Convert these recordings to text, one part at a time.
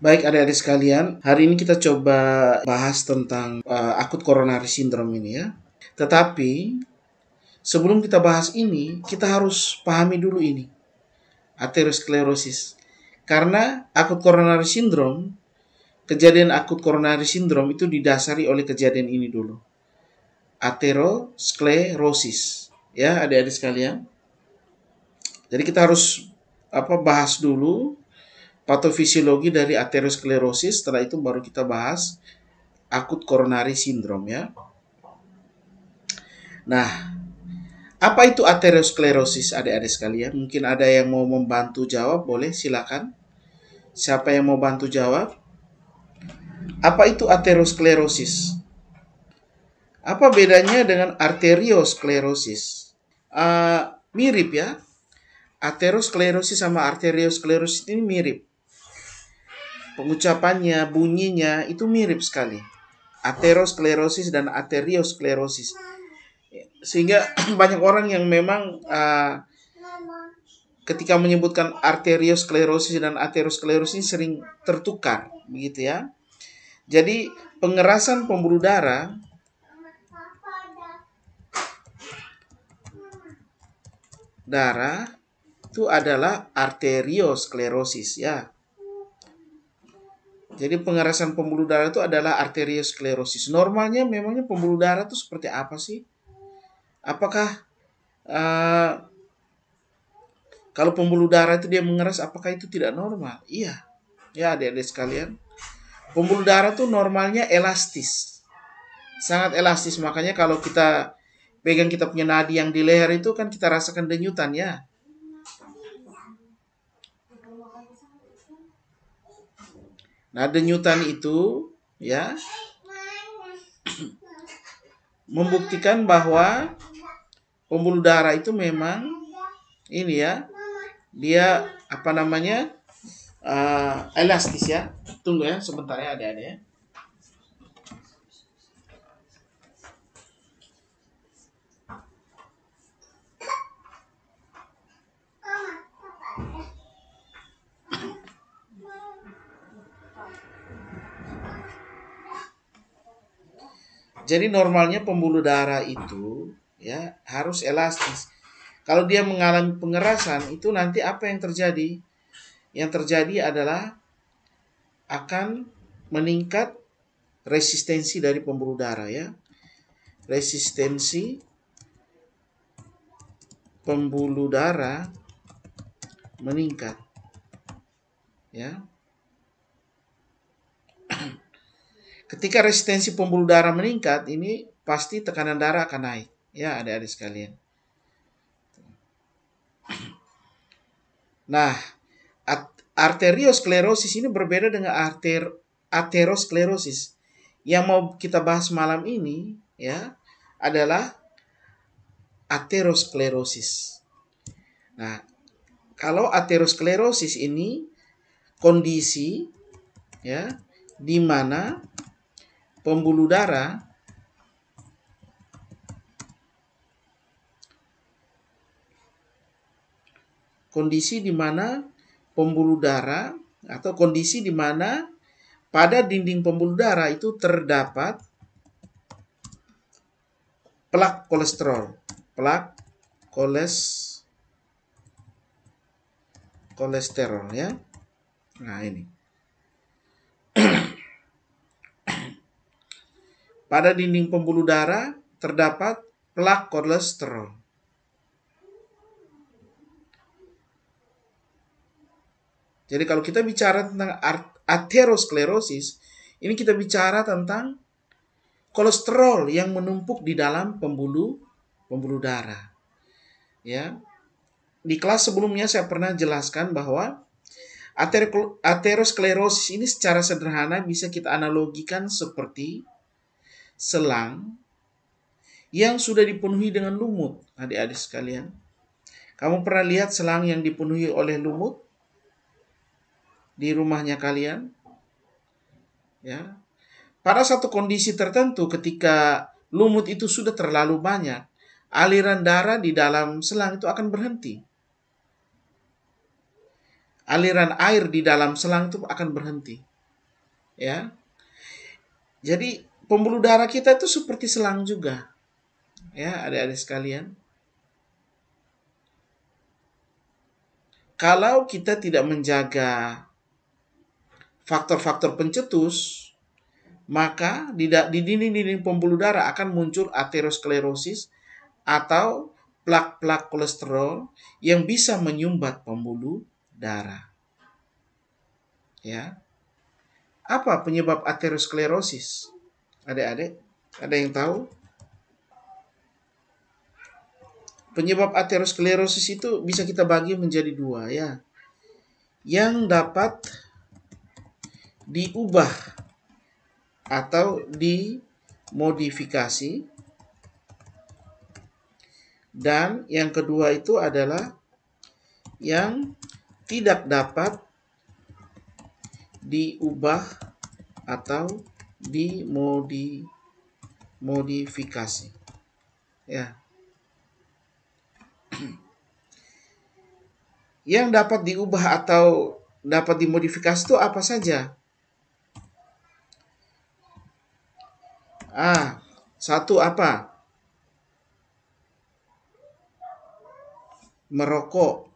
Baik adik-adik sekalian, hari ini kita coba bahas tentang akut coronary syndrome ini ya. Tetapi sebelum kita bahas ini, kita harus pahami dulu ini, aterosklerosis. Karena akut coronary syndrome, kejadian akut coronary syndrome itu didasari oleh kejadian ini dulu. Aterosklerosis. Ya, adik-adik sekalian. Jadi kita harus bahas dulu patofisiologi dari aterosklerosis, setelah itu baru kita bahas akut coronary syndrome ya. Nah, apa itu aterosklerosis adik-adik sekalian? Mungkin ada yang mau membantu jawab, boleh silakan. Siapa yang mau bantu jawab? Apa itu aterosklerosis? Apa bedanya dengan arteriosklerosis? Mirip ya. Aterosklerosis sama arteriosklerosis ini mirip. Pengucapannya, bunyinya itu mirip sekali. Aterosklerosis dan arteriosklerosis. Sehingga banyak orang yang memang ketika menyebutkan arteriosklerosis dan aterosklerosis sering tertukar, begitu ya. Jadi pengerasan pembuluh darah itu adalah arteriosklerosis ya. Jadi pengerasan pembuluh darah itu adalah arteriosklerosis. Normalnya memangnya pembuluh darah itu seperti apa sih? Apakah kalau pembuluh darah itu dia mengeras, apakah itu tidak normal? Iya. Ya adik-adik sekalian. Pembuluh darah itu normalnya elastis. Sangat elastis. Makanya kalau kita pegang kita punya nadi yang di leher itu kan kita rasakan denyutan ya. Nah, denyutan itu ya membuktikan bahwa pembuluh darah itu memang ini ya, dia elastis ya. Tunggu ya sebentar ya adik-adik ya. Jadi normalnya pembuluh darah itu ya harus elastis. Kalau dia mengalami pengerasan itu nanti apa yang terjadi? Yang terjadi adalah akan meningkat resistensi dari pembuluh darah ya. Resistensi pembuluh darah meningkat. Ya. Ketika resistensi pembuluh darah meningkat, ini pasti tekanan darah akan naik. Ya, adik-adik sekalian. Nah, arteriosklerosis ini berbeda dengan aterosklerosis. Yang mau kita bahas malam ini ya adalah aterosklerosis. Nah, kalau aterosklerosis ini kondisi ya di mana pembuluh darah atau kondisi di mana pada dinding pembuluh darah itu terdapat plak kolesterol. Plak kolesterol ya. Nah, ini. Pada dinding pembuluh darah terdapat plak kolesterol. Jadi kalau kita bicara tentang aterosklerosis, ini kita bicara tentang kolesterol yang menumpuk di dalam pembuluh darah. Ya. Di kelas sebelumnya saya pernah jelaskan bahwa aterosklerosis ini secara sederhana bisa kita analogikan seperti selang yang sudah dipenuhi dengan lumut. Adik-adik sekalian, kamu pernah lihat selang yang dipenuhi oleh lumut di rumahnya kalian? Ya. Pada satu kondisi tertentu ketika lumut itu sudah terlalu banyak, aliran darah di dalam selang itu akan berhenti. Aliran air di dalam selang itu akan berhenti. Ya. Jadi pembuluh darah kita itu seperti selang juga. Ya, adik-adik sekalian. Kalau kita tidak menjaga faktor-faktor pencetus, maka di dinding-dinding pembuluh darah akan muncul aterosklerosis atau plak-plak kolesterol yang bisa menyumbat pembuluh darah. Ya. Apa penyebab aterosklerosis? Adik-adik, ada yang tahu? Penyebab aterosklerosis itu bisa kita bagi menjadi dua, ya. Yang dapat diubah atau dimodifikasi, dan yang kedua itu adalah yang tidak dapat diubah atau dimodifikasi. Ya. Yang dapat diubah atau dapat dimodifikasi itu apa saja? Satu apa? Merokok.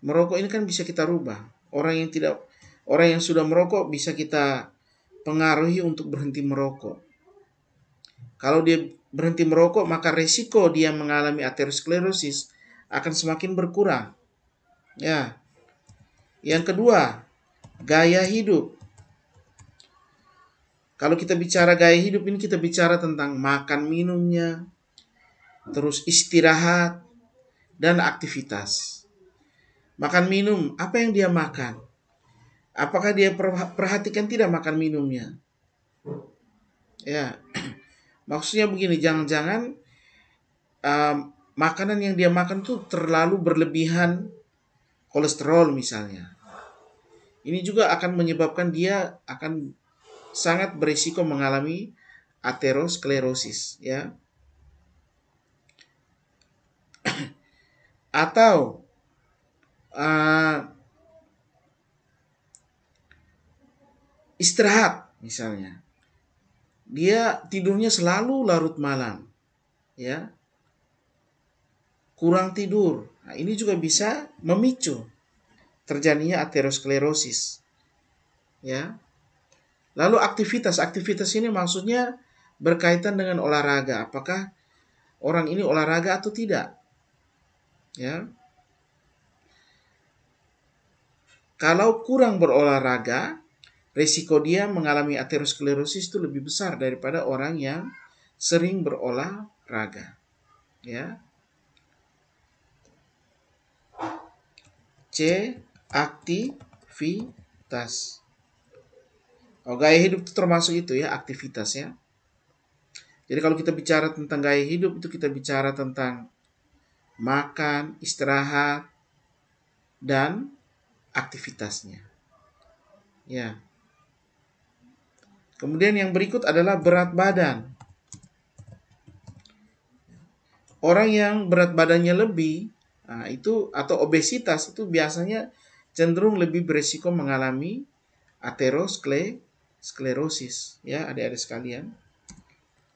Merokok ini kan bisa kita rubah. Orang yang sudah merokok bisa kita pengaruhi untuk berhenti merokok. Kalau dia berhenti merokok, maka resiko dia mengalami aterosklerosis akan semakin berkurang. Ya. Yang kedua, gaya hidup. Kalau kita bicara gaya hidup ini kita bicara tentang makan minumnya, terus istirahat dan aktivitas. Makan minum, apa yang dia makan? Apakah dia perhatikan tidak makan minumnya? Ya. Maksudnya begini, jangan-jangan makanan yang dia makan tuh terlalu berlebihan kolesterol misalnya. Ini juga akan menyebabkan dia akan sangat berisiko mengalami aterosklerosis, ya. Atau istirahat misalnya. Dia tidurnya selalu larut malam, ya. Kurang tidur. Nah, ini juga bisa memicu terjadinya aterosklerosis. Ya. Lalu aktivitas ini maksudnya berkaitan dengan olahraga. Apakah orang ini olahraga atau tidak? Ya. Kalau kurang berolahraga, risiko dia mengalami aterosklerosis itu lebih besar daripada orang yang sering berolahraga. Ya. C. Aktivitas. Gaya hidup itu termasuk itu, ya, aktivitas, ya. Jadi kalau kita bicara tentang gaya hidup itu kita bicara tentang makan, istirahat, dan aktivitasnya. Ya. Kemudian yang berikut adalah berat badan. Orang yang berat badannya lebih, itu atau obesitas itu biasanya cenderung lebih berisiko mengalami aterosklerosis, ya, adik-adik sekalian.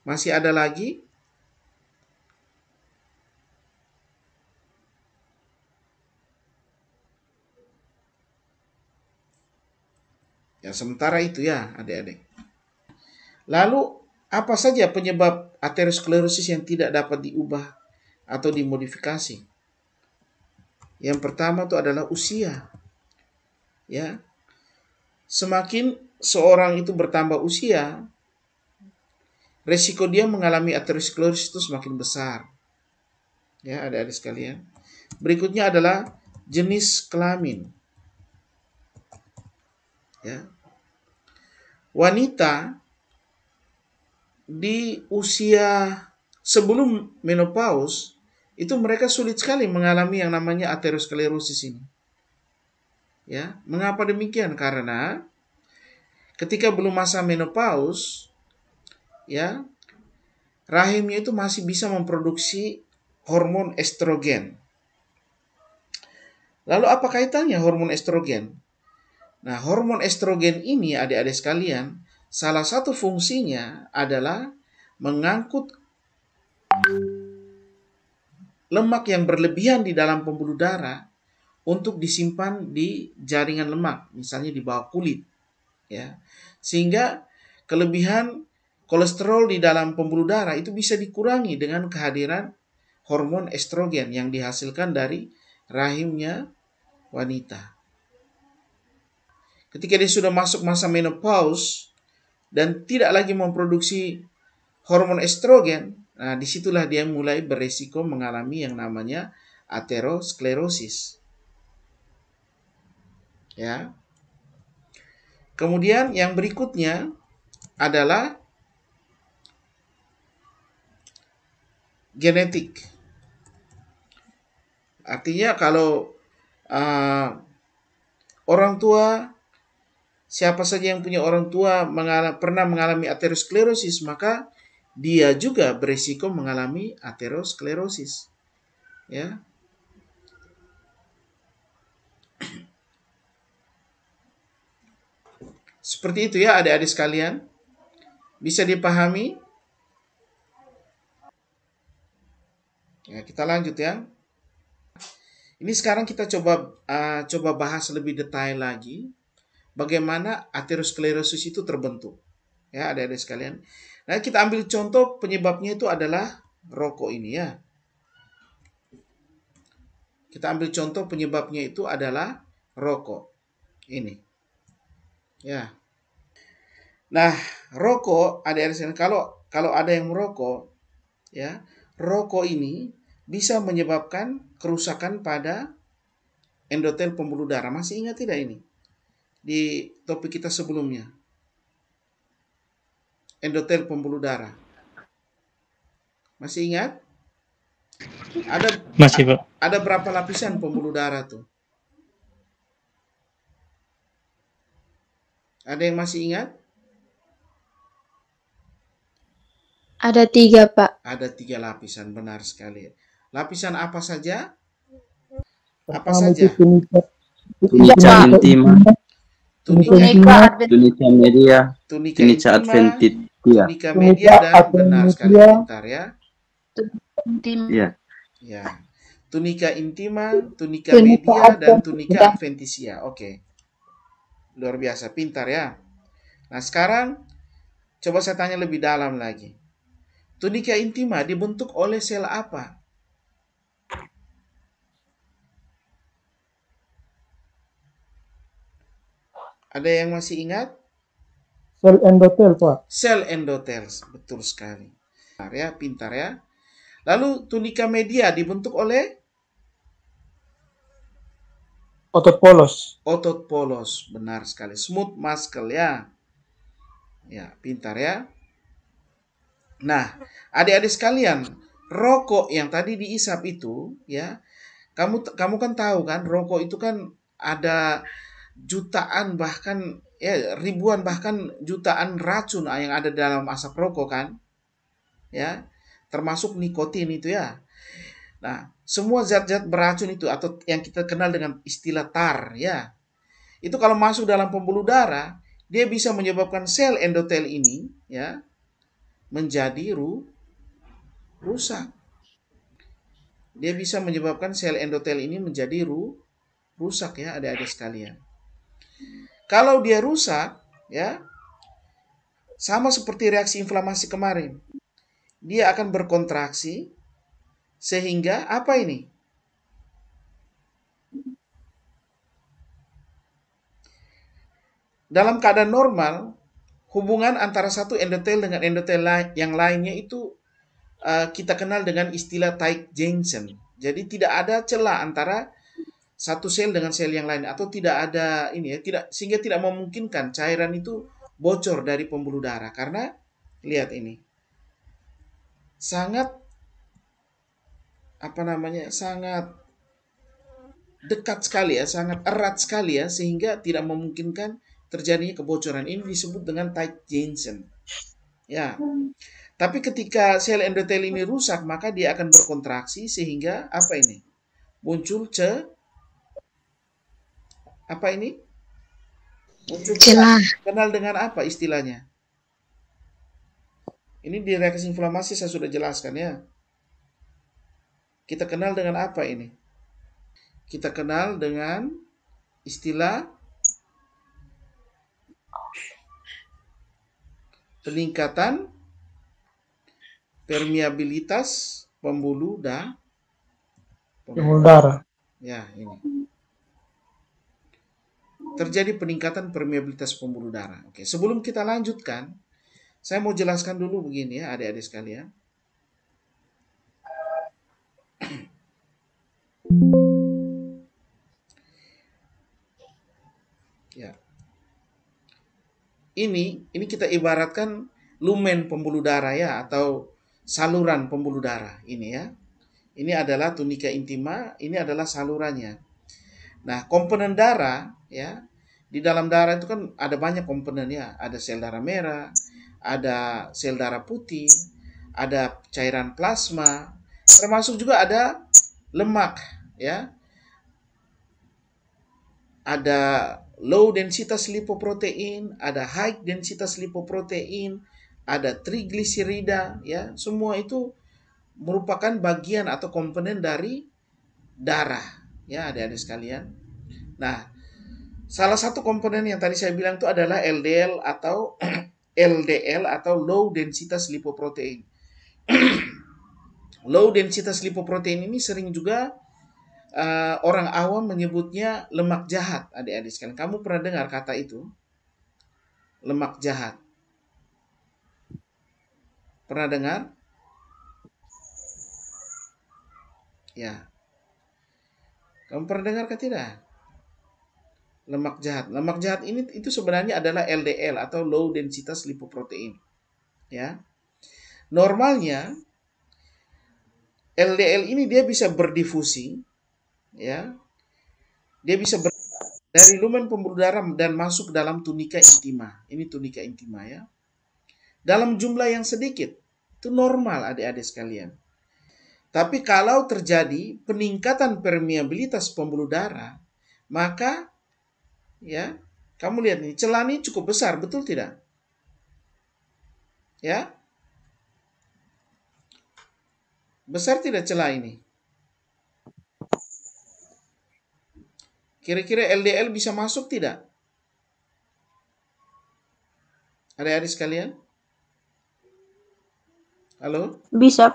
Masih ada lagi? Ya, sementara itu, ya, adik-adik. Lalu apa saja penyebab aterosklerosis yang tidak dapat diubah atau dimodifikasi? Yang pertama itu adalah usia. Ya. Semakin seorang itu bertambah usia, resiko dia mengalami aterosklerosis itu semakin besar. Ya, adik-adik sekalian. Berikutnya adalah jenis kelamin. Ya. Wanita di usia sebelum menopause itu mereka sulit sekali mengalami yang namanya aterosklerosis ini. Ya, mengapa demikian? Karena ketika belum masa menopause, ya, rahimnya itu masih bisa memproduksi hormon estrogen. Lalu apa kaitannya hormon estrogen? Nah, hormon estrogen ini adik-adik sekalian, salah satu fungsinya adalah mengangkut lemak yang berlebihan di dalam pembuluh darah untuk disimpan di jaringan lemak, misalnya di bawah kulit, ya. Sehingga kelebihan kolesterol di dalam pembuluh darah itu bisa dikurangi dengan kehadiran hormon estrogen yang dihasilkan dari rahimnya wanita. Ketika dia sudah masuk masa menopause dan tidak lagi memproduksi hormon estrogen, nah disitulah dia mulai beresiko mengalami yang namanya aterosklerosis. Ya. Kemudian yang berikutnya adalah genetik. Artinya kalau orang tua, siapa saja yang punya orang tua pernah mengalami aterosklerosis, maka dia juga beresiko mengalami aterosklerosis. Ya. Seperti itu ya adik-adik sekalian. Bisa dipahami? Ya, kita lanjut ya. Ini sekarang kita coba bahas lebih detail lagi bagaimana aterosklerosis itu terbentuk. Ya, adik-adik sekalian. Nah, kita ambil contoh penyebabnya itu adalah rokok ini ya. Kita ambil contoh penyebabnya itu adalah rokok. Ini. Ya. Nah, rokok adik-adik sekalian, kalau ada yang merokok, ya, rokok ini bisa menyebabkan kerusakan pada endotel pembuluh darah. Masih ingat tidak ini? Di topik kita sebelumnya. Endotel pembuluh darah. Masih ingat? Masih, Pak. Ada berapa lapisan pembuluh darah tuh? Ada yang masih ingat? Ada 3, Pak. Ada 3 lapisan, benar sekali. Lapisan apa saja? Apa Pertama saja? itu Tunica intima, Tunica tunica media, Tunica tunica intima, adventitia. tunica media, dan benar sekali, pintar ya. Iya. Ya. Tunica intima, tunica media, dan tunica adventitia. Oke. Luar biasa, pintar ya. Nah, sekarang coba saya tanya lebih dalam lagi. Tunica intima dibentuk oleh sel apa? Ada yang masih ingat? sel endotel, Pak. Sel endotel, betul sekali. Pintar ya, pintar ya. Lalu tunica media dibentuk oleh Otot polos. otot polos, benar sekali. Smooth muscle ya. Ya, pintar ya. Nah, adik-adik sekalian, rokok yang tadi diisap itu ya, kamu kan tahu kan, rokok itu kan ada jutaan bahkan ya ribuan bahkan jutaan racun yang ada dalam asap rokok kan. Ya, termasuk nikotin itu ya. Nah, semua zat-zat beracun itu atau yang kita kenal dengan istilah tar ya. Itu kalau masuk dalam pembuluh darah, dia bisa menyebabkan sel endotel ini ya menjadi rusak. Dia bisa menyebabkan sel endotel ini menjadi rusak ya adik-adik sekalian. Kalau dia rusak ya sama seperti reaksi inflamasi kemarin. Dia akan berkontraksi sehingga apa ini? Dalam keadaan normal, hubungan antara satu endotel dengan endotel yang lainnya itu kita kenal dengan istilah tight junction. Jadi tidak ada celah antara satu sel dengan sel yang lain atau tidak ada ini ya, sehingga tidak memungkinkan cairan itu bocor dari pembuluh darah karena lihat ini. Sangat sangat dekat sekali ya, sangat erat sekali ya sehingga tidak memungkinkan terjadinya kebocoran. Ini disebut dengan tight junction. Ya. Tapi ketika sel endotel ini rusak, maka dia akan berkontraksi sehingga apa ini? Muncul apa ini? Muncul Celah. kenal dengan apa istilahnya? Ini di reaksi inflamasi saya sudah jelaskan ya. Kita kenal dengan apa ini? Kita kenal dengan istilah peningkatan permeabilitas pembuluh Darah. Ya, ini. Terjadi peningkatan permeabilitas pembuluh darah. Oke, sebelum kita lanjutkan, saya mau jelaskan dulu begini ya, adik-adik sekalian. Ya. Ini kita ibaratkan lumen pembuluh darah ya, atau saluran pembuluh darah ini ya. Ini adalah tunika intima, ini adalah salurannya. Nah, komponen darah ya, di dalam darah itu kan ada banyak komponen ya. Ada sel darah merah, ada sel darah putih, ada cairan plasma, termasuk juga ada lemak ya. Ada low densitas lipoprotein, ada high densitas lipoprotein, ada trigliserida ya. Semua itu merupakan bagian atau komponen dari darah ya, adik-adik sekalian. Nah, salah satu komponen yang tadi saya bilang itu adalah LDL atau LDL atau low densitas lipoprotein. Low densitas lipoprotein ini sering juga orang awam menyebutnya lemak jahat, adik-adik sekalian. Kamu pernah dengar kata itu? Lemak jahat. Pernah dengar? Ya. Kamu pernah dengar atau tidak? Lemak jahat. Lemak jahat ini itu sebenarnya adalah LDL atau low densitas lipoprotein. Ya. Normalnya LDL ini dia bisa berdifusi, ya. Dia bisa dari lumen pembuluh darah dan masuk dalam tunika intima. Ini tunika intima ya. Dalam jumlah yang sedikit. Itu normal adik-adik sekalian. Tapi kalau terjadi peningkatan permeabilitas pembuluh darah, maka ya, kamu lihat nih, celah ini cukup besar, betul tidak? Ya. Besar tidak celah ini? Kira-kira LDL bisa masuk tidak? Adik-adik sekalian? Halo? Bisa.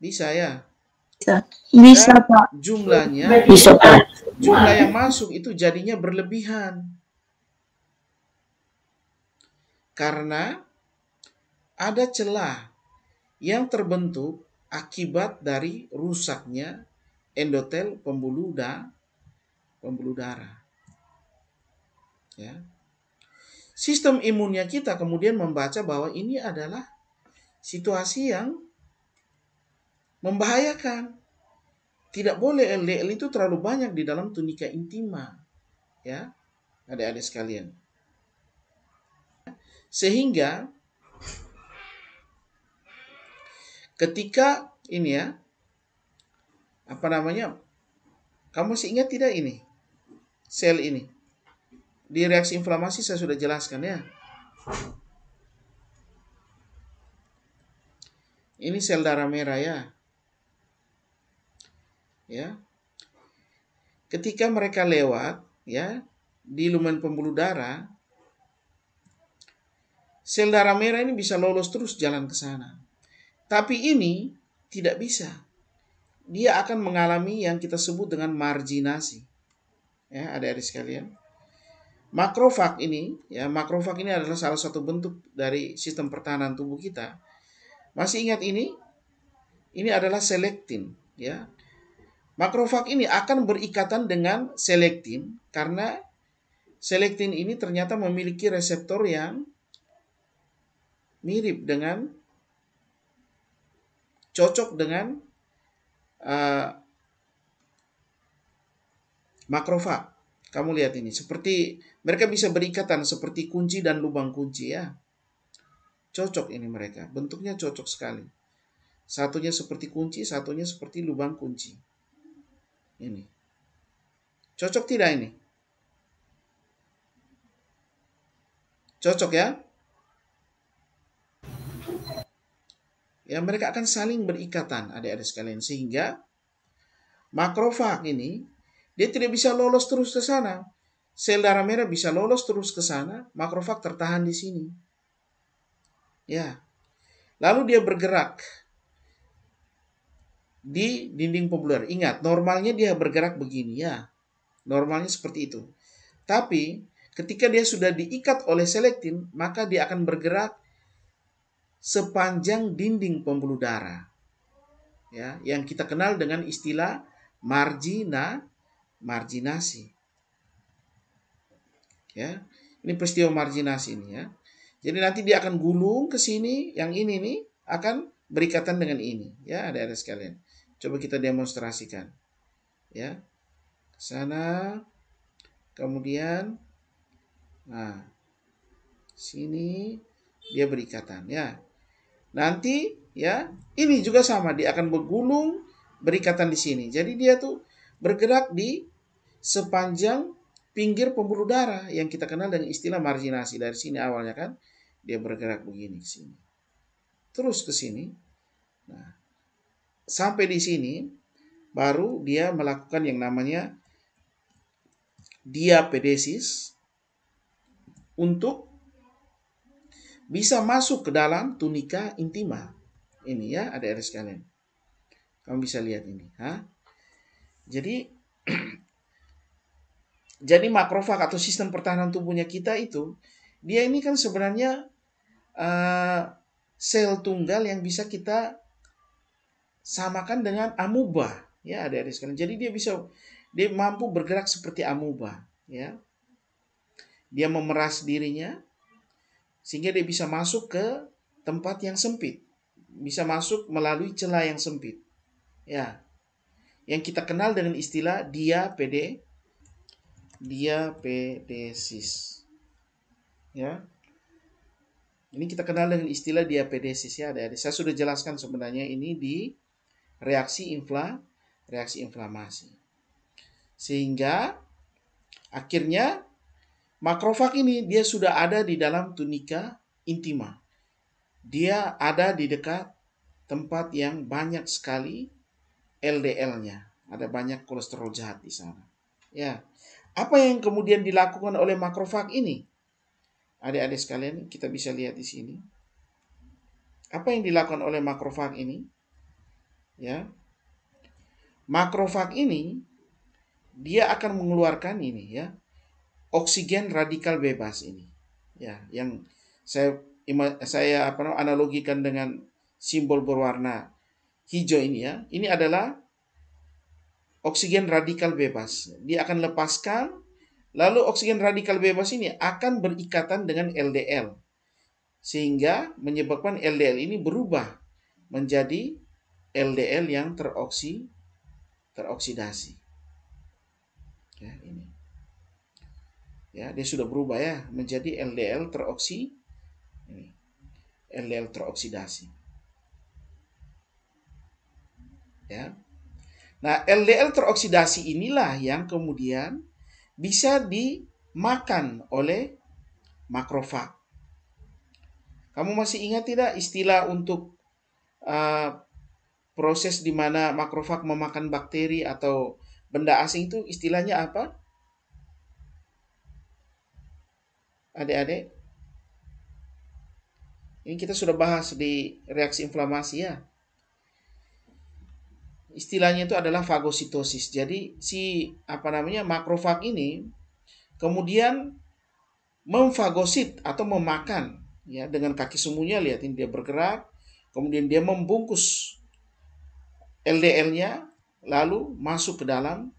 Bisa ya? Bisa, Dan Pak. jumlahnya, Bisa, Pak. jumlah yang masuk itu jadinya berlebihan. Karena ada celah yang terbentuk akibat dari rusaknya endotel pembuluh darah. Ya. Sistem imunnya kita kemudian membaca bahwa ini adalah situasi yang membahayakan. Tidak boleh LDL itu terlalu banyak di dalam tunika intima. Ya, adik-adik sekalian. Sehingga ketika ini ya, apa namanya, kamu masih ingat tidak ini? Sel ini. Di reaksi inflamasi saya sudah jelaskan ya. Ini sel darah merah ya. Ya. Ketika mereka lewat ya di lumen pembuluh darah, sel darah merah ini bisa lolos terus jalan ke sana. Tapi ini tidak bisa. Dia akan mengalami yang kita sebut dengan marginasi. Ya, adik-adik sekalian. Makrofag ini adalah salah satu bentuk dari sistem pertahanan tubuh kita. Masih ingat ini? Ini adalah selektin, ya. Makrofag ini akan berikatan dengan selektin karena selektin ini ternyata memiliki reseptor yang mirip dengan, cocok dengan makrofag. Kamu lihat ini, seperti mereka bisa berikatan seperti kunci dan lubang kunci ya. Cocok ini mereka, bentuknya cocok sekali. Satunya seperti kunci, satunya seperti lubang kunci. Ini. Cocok tidak ini? Cocok ya? Ya, mereka akan saling berikatan adik-adik sekalian, sehingga makrofag ini dia tidak bisa lolos terus ke sana. Sel darah merah bisa lolos terus ke sana, makrofag tertahan di sini. Ya. Lalu dia bergerak di dinding pembuluh darah. Ingat, normalnya dia bergerak begini ya. Normalnya seperti itu. Tapi ketika dia sudah diikat oleh selektin, maka dia akan bergerak sepanjang dinding pembuluh darah. Ya, yang kita kenal dengan istilah marginasi. Ya. Ini peristiwa marginasi ini ya. Jadi nanti dia akan gulung ke sini, yang ini nih akan berikatan dengan ini ya, adik-adik sekalian. Coba kita demonstrasikan. Ya. Ke sana, kemudian nah sini dia berikatan ya. Nanti ya, ini juga sama, dia akan bergulung berikatan di sini. Jadi dia tuh bergerak di sepanjang pinggir pembuluh darah yang kita kenal dengan istilah marginasi. Dari sini awalnya kan dia bergerak begini ke sini. Terus ke sini. Nah, sampai di sini baru dia melakukan yang namanya diapedesis untuk bisa masuk ke dalam tunika intima. Ini ya, adik-adik sekalian. Kamu bisa lihat ini. Jadi makrofag atau sistem pertahanan tubuhnya kita itu, dia ini kan sebenarnya sel tunggal yang bisa kita samakan dengan amuba. Ya, adik-adik sekalian. Jadi dia mampu bergerak seperti amuba. Ya. Dia memeras dirinya, sehingga dia bisa masuk ke tempat yang sempit. Bisa masuk melalui celah yang sempit. Ya. Yang kita kenal dengan istilah diapedesis. Ya. Ini kita kenal dengan istilah diapedesis ya, adik-adik. Saya sudah jelaskan sebenarnya ini di reaksi inflamasi. Sehingga akhirnya makrofag ini dia sudah ada di dalam tunika intima. Dia ada di dekat tempat yang banyak sekali LDL-nya. Ada banyak kolesterol jahat di sana. Ya. Apa yang kemudian dilakukan oleh makrofag ini? Adik-adik sekalian, kita bisa lihat di sini. Apa yang dilakukan oleh makrofag ini? Ya. Makrofag ini dia akan mengeluarkan ini ya, oksigen radikal bebas ini. Ya, yang saya analogikan dengan simbol berwarna hijau ini ya. Ini adalah oksigen radikal bebas. Dia akan lepaskan, lalu oksigen radikal bebas ini akan berikatan dengan LDL. Sehingga menyebabkan LDL ini berubah menjadi LDL yang teroksidasi. Ya, ini. Ya, dia sudah berubah ya menjadi LDL teroksidasi. Ya. Nah, LDL teroksidasi inilah yang kemudian bisa dimakan oleh makrofag. Kamu masih ingat tidak istilah untuk proses di mana makrofag memakan bakteri atau benda asing itu istilahnya apa? Adik-adik? Ini kita sudah bahas di reaksi inflamasi ya. Istilahnya itu adalah fagositosis. Jadi makrofag ini kemudian memfagosit atau memakan ya dengan kaki sumunya, lihat ini dia bergerak, kemudian dia membungkus LDL-nya lalu masuk ke dalam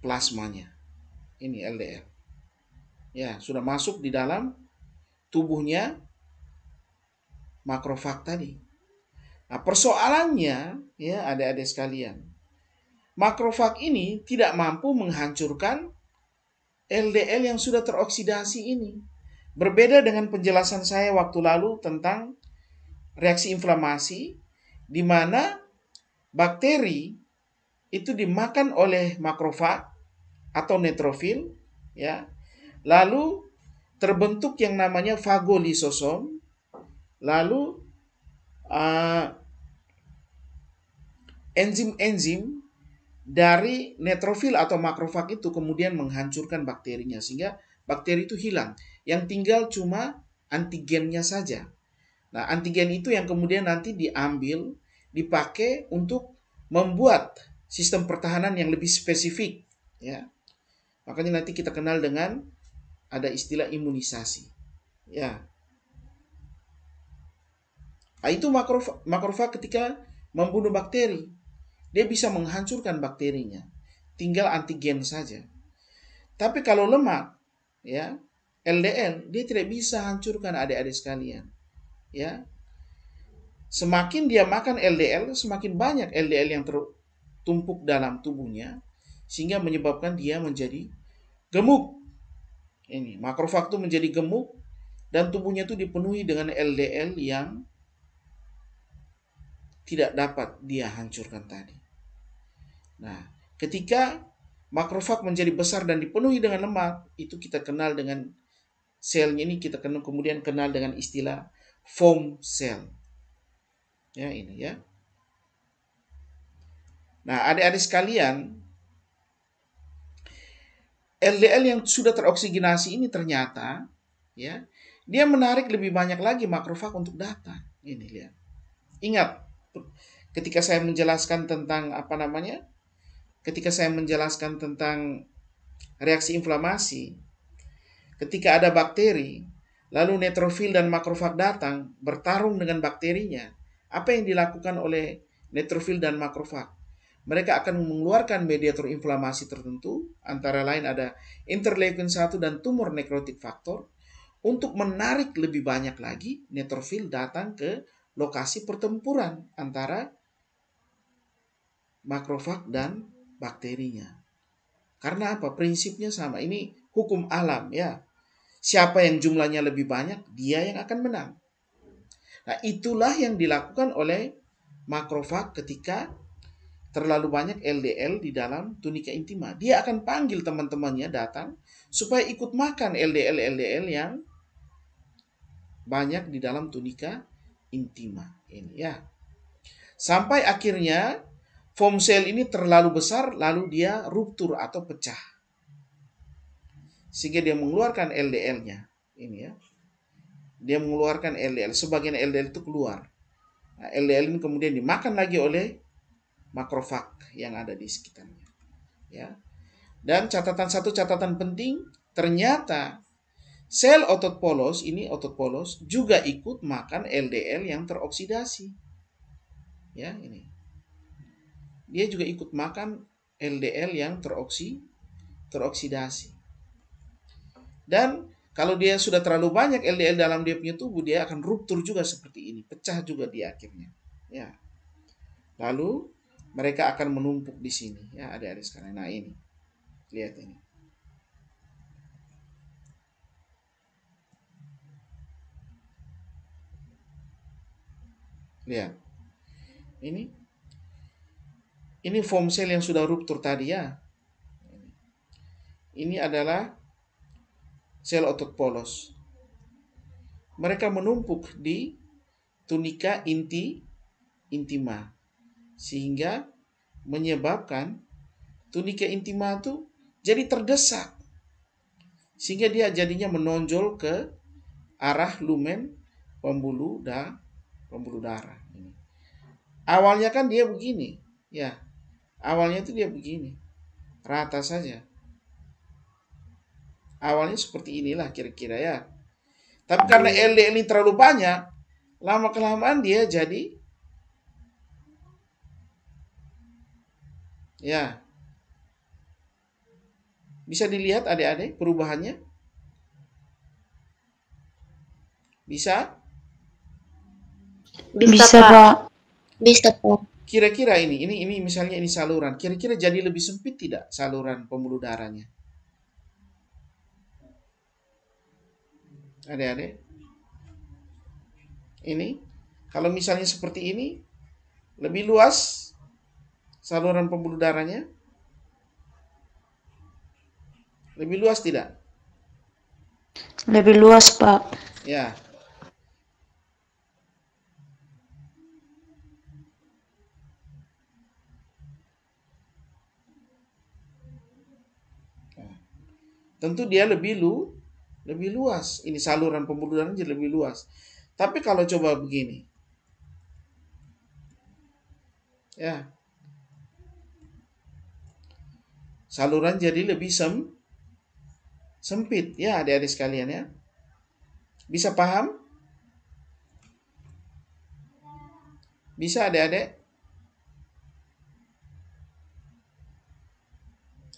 plasmanya. Ini LDL. Ya, sudah masuk di dalam tubuhnya makrofag tadi. Nah, persoalannya ya adik-adik sekalian, makrofag ini tidak mampu menghancurkan LDL yang sudah teroksidasi ini. Berbeda dengan penjelasan saya waktu lalu tentang reaksi inflamasi, di mana bakteri itu dimakan oleh makrofag atau neutrofil, ya. Lalu terbentuk yang namanya fagolisosom, lalu enzim-enzim dari neutrofil atau makrofag itu kemudian menghancurkan bakterinya sehingga bakteri itu hilang. Yang tinggal cuma antigennya saja. Nah, antigen itu yang kemudian nanti diambil, dipakai untuk membuat sistem pertahanan yang lebih spesifik, ya. Makanya nanti kita kenal dengan ada istilah imunisasi, ya. Nah, itu makrofag ketika membunuh bakteri, dia bisa menghancurkan bakterinya. Tinggal antigen saja. Tapi kalau lemak, ya, LDL, dia tidak bisa hancurkan adik-adik sekalian. Ya. Semakin dia makan LDL, semakin banyak LDL yang tertumpuk dalam tubuhnya sehingga menyebabkan dia menjadi gemuk. Ini makrofag itu menjadi gemuk dan tubuhnya itu dipenuhi dengan LDL yang tidak dapat dia hancurkan tadi. Nah, ketika makrofag menjadi besar dan dipenuhi dengan lemak, itu kita kenal dengan selnya ini kita kemudian kenal dengan istilah foam cell. Ya, ini ya. Nah, adik-adik sekalian, LDL yang sudah teroksigenasi ini ternyata ya, dia menarik lebih banyak lagi makrofag untuk datang. Ini lihat. Ingat, ketika saya menjelaskan tentang ketika saya menjelaskan tentang reaksi inflamasi, ketika ada bakteri, lalu neutrofil dan makrofag datang bertarung dengan bakterinya, apa yang dilakukan oleh neutrofil dan makrofag? Mereka akan mengeluarkan mediator inflamasi tertentu, antara lain ada interleukin 1 dan tumor necrotic factor, untuk menarik lebih banyak lagi neutrofil datang ke lokasi pertempuran antara makrofag dan bakterinya. Karena apa? Prinsipnya sama. Ini hukum alam ya. Siapa yang jumlahnya lebih banyak, dia yang akan menang. Nah, itulah yang dilakukan oleh makrofag ketika terlalu banyak LDL di dalam tunika intima. Dia akan panggil teman-temannya datang supaya ikut makan LDL-LDL yang banyak di dalam tunika intima. Ini ya. Sampai akhirnya foam cell ini terlalu besar, lalu dia ruptur atau pecah. Sehingga dia mengeluarkan LDL-nya. Ini ya. Dia mengeluarkan LDL. Sebagian LDL itu keluar. Nah, LDL ini kemudian dimakan lagi oleh makrofag yang ada di sekitarnya. Ya. Dan catatan penting, ternyata sel otot polos, ini otot polos, juga ikut makan LDL yang teroksidasi. Ya, ini. Dia juga ikut makan LDL yang teroksidasi. Dan kalau dia sudah terlalu banyak LDL dalam dia punya tubuh, dia akan ruptur juga seperti ini, pecah juga di akhirnya. Ya. Lalu mereka akan menumpuk di sini, ya adik-adik sekalian. Nah ini, lihat ini. Lihat, ini foam cell yang sudah ruptur tadi ya. Ini adalah sel otot polos. Mereka menumpuk di tunika intima. Sehingga menyebabkan tunika intima itu jadi terdesak. Sehingga dia jadinya menonjol ke arah lumen pembuluh darah. Awalnya kan dia begini, ya. Awalnya itu dia begini, rata saja. Awalnya seperti inilah kira-kira ya. Tapi karena LDL ini terlalu banyak, lama-kelamaan dia jadi ya. Bisa dilihat adik-adik perubahannya? Bisa? Bisa, Pak. Bisa, Pak. Kira-kira ini misalnya ini saluran. Kira-kira jadi lebih sempit tidak saluran pembuluh darahnya? Adik-adik? Ini, kalau misalnya seperti ini, lebih luas saluran pembuluh darahnya? Lebih luas tidak? Lebih luas, Pak. Ya. Tentu dia lebih luas. Ini saluran pembuluh darah jadi lebih luas. Tapi kalau coba begini. Ya. Saluran jadi lebih sempit ya adik-adik sekalian ya. Bisa paham? Bisa adik-adik?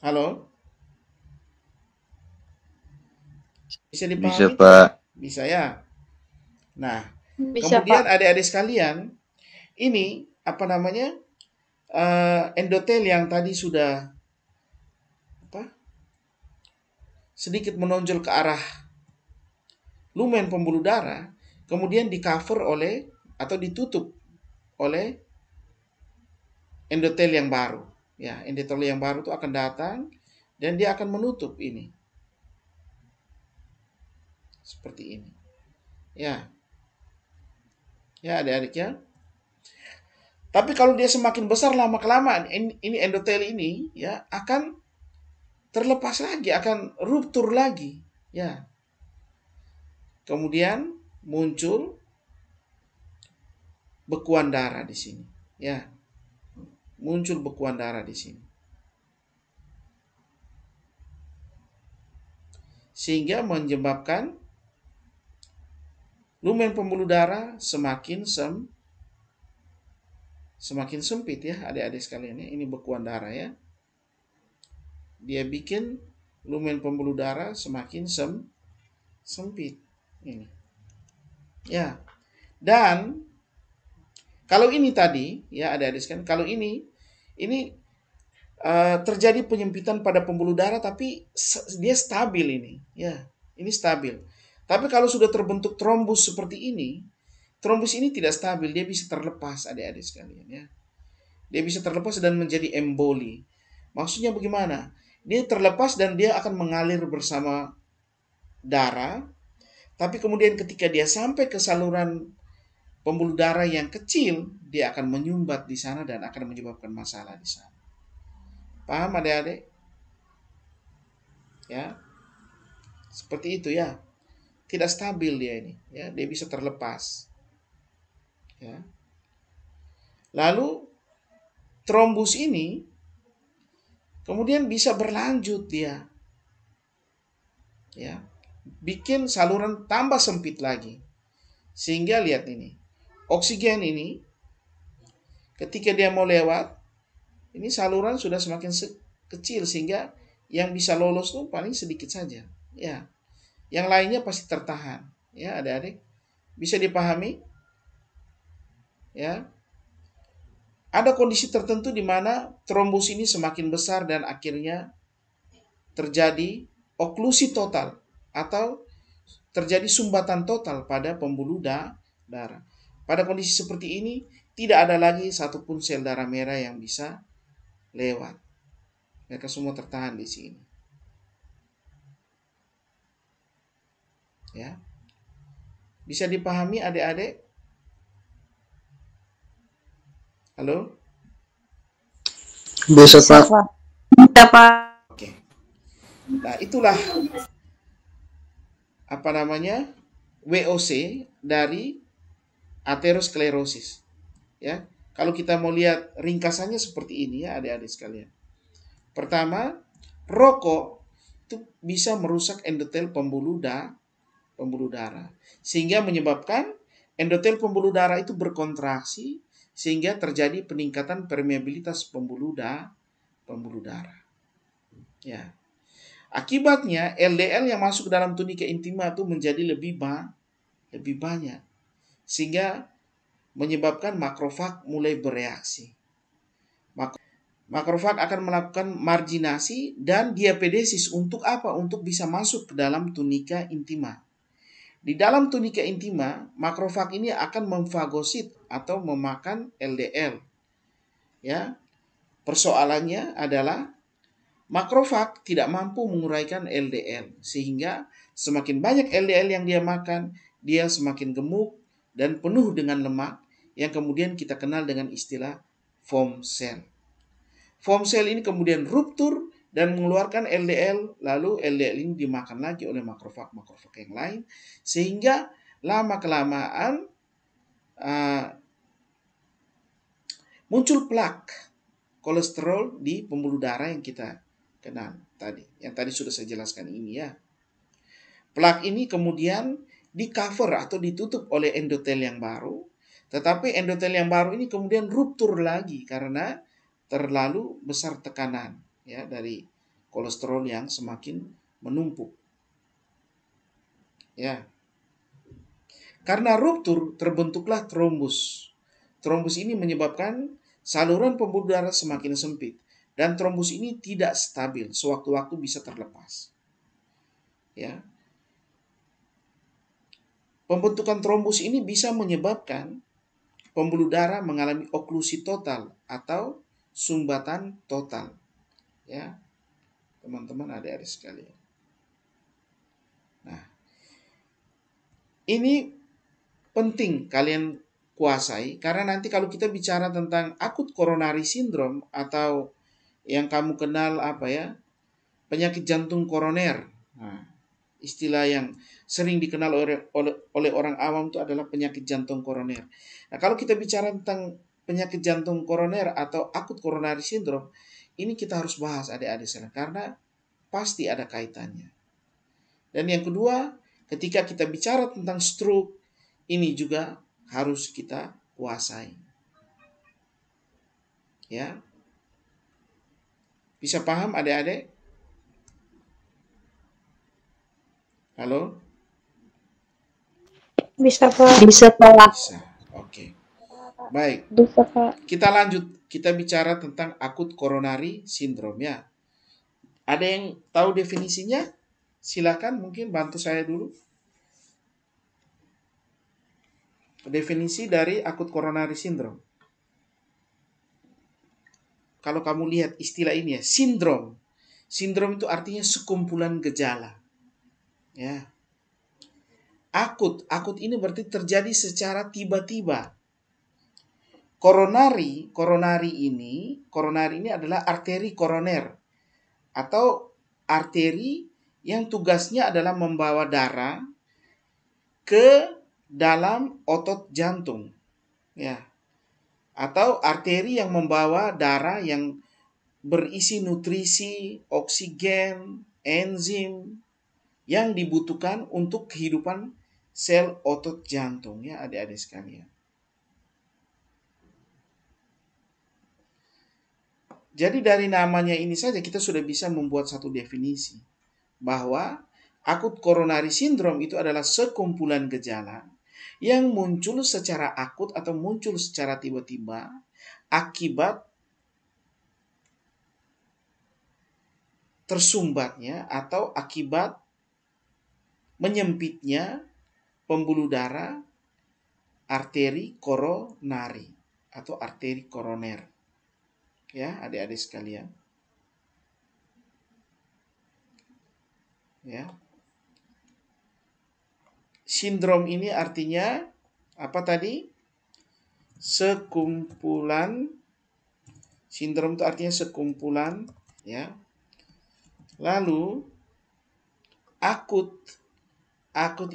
Halo? Bisa Bisa, dipahami Pak. tidak? Bisa ya. Nah, Bisa, kemudian Pak. adik-adik sekalian, ini apa namanya? Endotel yang tadi sudah sedikit menonjol ke arah lumen pembuluh darah, kemudian di cover oleh atau ditutup oleh endotel yang baru. Ya, endotel yang baru itu akan datang dan dia akan menutup ini. Seperti ini. Ya. Ya, adik-adik ya. Tapi kalau dia semakin besar lama-kelamaan ini endotel ini ya akan terlepas lagi, akan ruptur lagi. Ya. Kemudian muncul bekuan darah di sini. Ya. Muncul bekuan darah di sini. Sehingga menyebabkan lumen pembuluh darah semakin sempit ya adik-adik sekalian ya. Ini bekuan darah ya. Dia bikin lumen pembuluh darah semakin sempit. Ini. Ya. Dan kalau ini tadi ya adik-adik sekalian, kalau ini terjadi penyempitan pada pembuluh darah tapi dia stabil ini ya. Ini stabil. Tapi kalau sudah terbentuk trombus seperti ini, trombus ini tidak stabil, dia bisa terlepas adik-adik sekalian ya. Dia bisa terlepas dan menjadi emboli. Maksudnya bagaimana? Dia terlepas dan dia akan mengalir bersama darah, tapi kemudian ketika dia sampai ke saluran pembuluh darah yang kecil, dia akan menyumbat di sana dan akan menyebabkan masalah di sana. Paham adik-adik? Ya. Seperti itu ya. Tidak stabil dia ini, ya. Dia bisa terlepas. Ya. Lalu trombus ini kemudian bisa berlanjut dia. Ya. Bikin saluran tambah sempit lagi. Sehingga lihat ini. Oksigen ini ketika dia mau lewat, ini saluran sudah semakin kecil sehingga yang bisa lolos tuh paling sedikit saja. Ya. Yang lainnya pasti tertahan. Ya, adik-adik. Bisa dipahami? Ya. Ada kondisi tertentu di mana trombus ini semakin besar dan akhirnya terjadi oklusi total atau terjadi sumbatan total pada pembuluh darah. Pada kondisi seperti ini tidak ada lagi satupun sel darah merah yang bisa lewat. Mereka semua tertahan di sini. Ya. Bisa dipahami adik-adik? Halo? Bisa, Pak. Bisa, Pak. Oke. Nah, itulah apa namanya? WOC dari aterosklerosis. Ya. Kalau kita mau lihat ringkasannya seperti ini ya adik-adik sekalian. Pertama, rokok itu bisa merusak endotel pembuluh darah sehingga menyebabkan endotel pembuluh darah itu berkontraksi sehingga terjadi peningkatan permeabilitas pembuluh darah. Ya. Akibatnya LDL yang masuk ke dalam tunika intima itu menjadi lebih banyak sehingga menyebabkan makrofag mulai bereaksi. Makrofag akan melakukan marginasi dan diapedesis untuk apa? Untuk bisa masuk ke dalam tunika intima. Di dalam tunika intima, makrofag ini akan memfagosit atau memakan LDL. Ya. Persoalannya adalah Makrofag tidak mampu menguraikan LDL, sehingga semakin banyak LDL yang dia makan, dia semakin gemuk dan penuh dengan lemak yang kemudian kita kenal dengan istilah foam cell. Foam cell ini kemudian ruptur dan mengeluarkan LDL, lalu LDL ini dimakan lagi oleh makrofag-makrofag yang lain, sehingga lama-kelamaan muncul plak kolesterol di pembuluh darah yang kita kenal tadi. Yang tadi sudah saya jelaskan ini ya. Plak ini kemudian di cover atau ditutup oleh endotel yang baru. Tetapi endotel yang baru ini kemudian ruptur lagi karena terlalu besar tekanan ya dari kolesterol yang semakin menumpuk. Ya. Karena ruptur terbentuklah trombus. Trombus ini menyebabkan saluran pembuluh darah semakin sempit dan trombus ini tidak stabil, sewaktu-waktu bisa terlepas. Ya. Pembentukan trombus ini bisa menyebabkan pembuluh darah mengalami oklusi total atau sumbatan total. Ya. Teman-teman adik-adik sekalian. Nah, ini penting kalian kuasai karena nanti kalau kita bicara tentang akut coronary syndrome atau yang kamu kenal apa ya, penyakit jantung koroner. Nah, istilah yang sering dikenal oleh orang awam itu adalah penyakit jantung koroner. Nah, kalau kita bicara tentang penyakit jantung koroner atau akut coronary syndrome, ini kita harus bahas adik-adik sekalian karena pasti ada kaitannya. Dan yang kedua, ketika kita bicara tentang stroke, ini juga harus kita kuasai. Ya. Bisa paham adik-adik? Halo? Bisa, Pak. Bisa, Pak. Bisa. Oke. Baik. Bisa, Pak. Kita lanjut. Kita bicara tentang akut coronary syndrome ya. Ada yang tahu definisinya? Silakan mungkin bantu saya dulu. Definisi dari akut coronary syndrome. Kalau kamu lihat istilah ini ya, sindrom. Sindrom itu artinya sekumpulan gejala. Ya. Akut ini berarti terjadi secara tiba-tiba. Coronary ini adalah arteri koroner atau arteri yang tugasnya adalah membawa darah ke dalam otot jantung. Ya. Atau arteri yang membawa darah yang berisi nutrisi, oksigen, enzim yang dibutuhkan untuk kehidupan sel otot jantung ya adik-adik sekalian. Jadi dari namanya ini saja kita sudah bisa membuat satu definisi bahwa akut coronary syndrome itu adalah sekumpulan gejala yang muncul secara akut atau muncul secara tiba-tiba akibat tersumbatnya atau akibat menyempitnya pembuluh darah arteri koronari atau arteri koroner. Ya, adik-adik sekalian. Ya. Sindrom ini artinya apa tadi? Sekumpulan. Sindrom itu artinya sekumpulan, ya. Lalu akut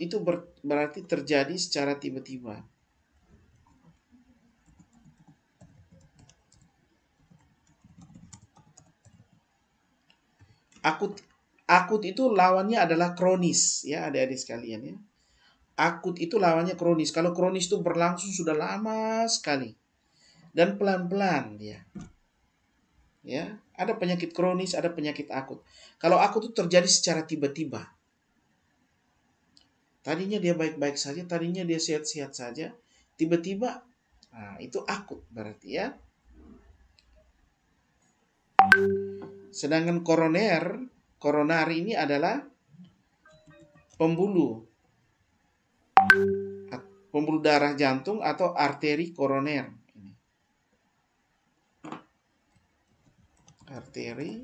itu berarti terjadi secara tiba-tiba. Akut itu lawannya adalah kronis ya adik-adik sekalian ya. Akut itu lawannya kronis. Kalau kronis itu berlangsung sudah lama sekali dan pelan-pelan dia. Ya, ada penyakit kronis, ada penyakit akut. Kalau akut itu terjadi secara tiba-tiba. Tadinya dia baik-baik saja, tadinya dia sehat-sehat saja, tiba-tiba nah, itu akut berarti ya. Sedangkan koronari ini adalah pembuluh darah jantung atau arteri koroner. Arteri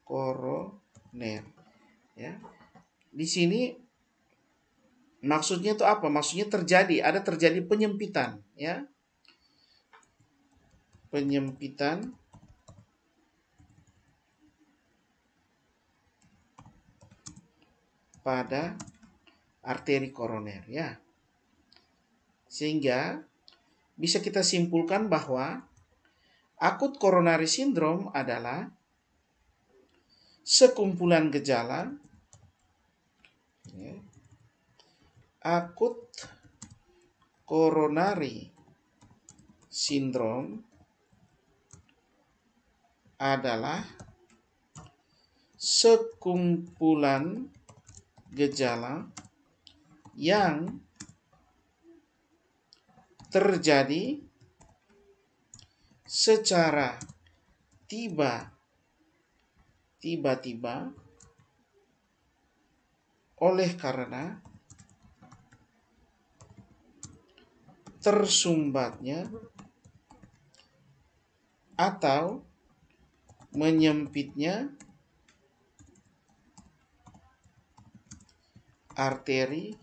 koroner. Ya. Di sini maksudnya itu apa? Maksudnya ada terjadi penyempitan, ya. Penyempitan pada arteri koroner, ya. Sehingga bisa kita simpulkan bahwa akut coronary syndrome adalah sekumpulan gejala, ya, akut coronary syndrome adalah sekumpulan gejala yang terjadi secara tiba-tiba oleh karena tersumbatnya atau menyempitnya arteri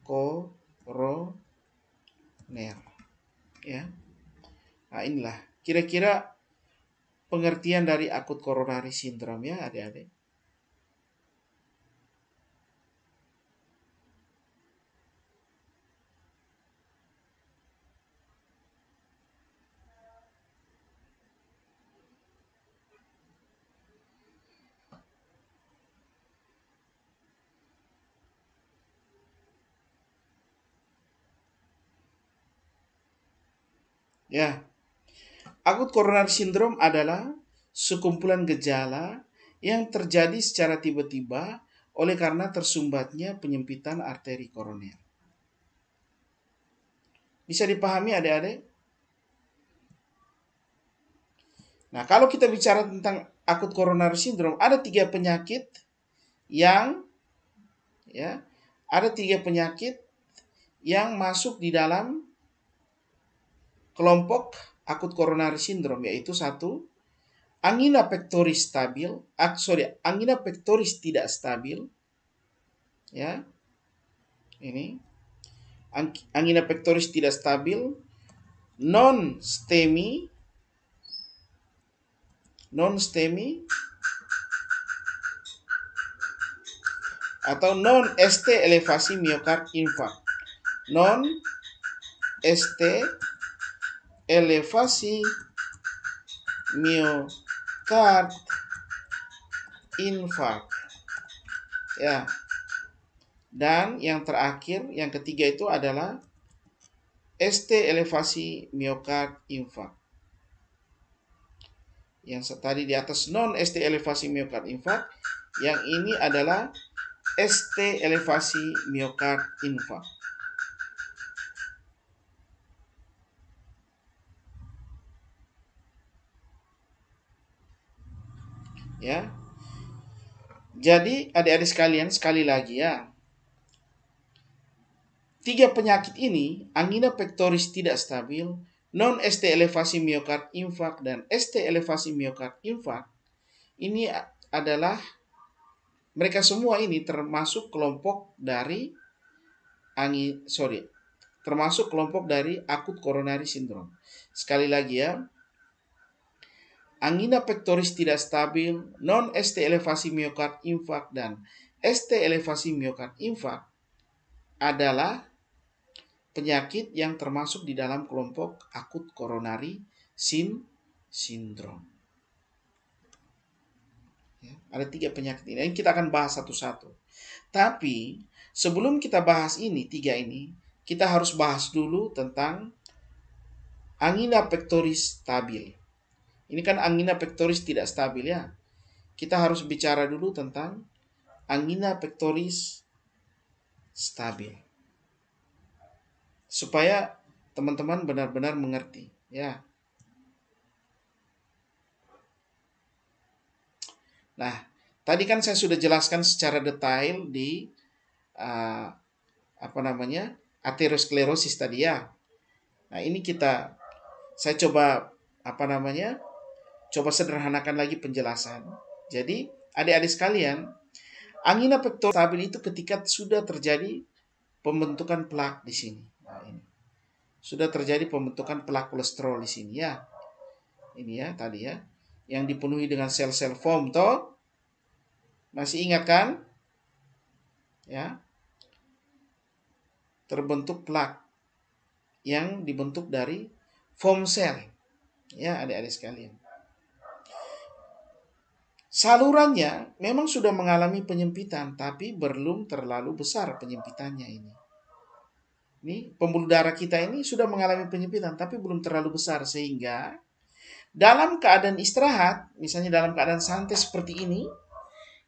koroner, ya. Nah, inilah kira-kira pengertian dari akut coronary syndrome, ya adik-adik. Ya, akut coronary syndrome adalah sekumpulan gejala yang terjadi secara tiba-tiba oleh karena tersumbatnya penyempitan arteri koroner. Bisa dipahami adik-adik? Nah, kalau kita bicara tentang akut coronary syndrome, ada tiga penyakit yang masuk di dalam kelompok akut coronary syndrome, yaitu satu, angina pectoris tidak stabil, ya. Ini angina pectoris tidak stabil, non STEMI atau non ST elevasi miokard infarct. Non ST elevasi miokard infarct, ya. Dan yang terakhir, yang ketiga itu adalah ST elevasi miokard infarct. Yang tadi di atas non ST elevasi miokard infarct, yang ini adalah ST elevasi miokard infarct. Ya. Jadi adik-adik sekalian, sekali lagi ya. Tiga penyakit ini, angina pectoris tidak stabil, non ST elevasi miokard infarct, dan ST elevasi miokard infarct, ini adalah, mereka semua ini termasuk kelompok dari akut coronary syndrome. Sekali lagi ya, angina pectoris tidak stabil, non ST elevasi miokard infarct, dan ST elevasi miokard infarct adalah penyakit yang termasuk di dalam kelompok akut coronary syndrome. Ya, ada tiga penyakit ini yang kita akan bahas satu-satu. Tapi sebelum kita bahas tiga ini, kita harus bahas dulu tentang angina pectoris stabil. Ini kan angina pectoris tidak stabil ya. Kita harus bicara dulu tentang angina pectoris stabil, supaya teman-teman benar-benar mengerti ya. Nah, tadi kan saya sudah jelaskan secara detail di aterosklerosis tadi ya. Nah, ini saya coba sederhanakan lagi penjelasan. Jadi adik-adik sekalian, angina pektoris stabil itu ketika sudah terjadi pembentukan plak di sini. Nah, ini. Sudah terjadi pembentukan plak kolesterol di sini ya. Ini ya tadi ya. Yang dipenuhi dengan sel-sel foam toh. Masih ingat kan? Ya. Terbentuk plak yang dibentuk dari foam cell. Ya, adik-adik sekalian. Salurannya memang sudah mengalami penyempitan, tapi belum terlalu besar penyempitannya ini. Ini pembuluh darah kita ini sudah mengalami penyempitan, tapi belum terlalu besar. Sehingga dalam keadaan istirahat, misalnya dalam keadaan santai seperti ini,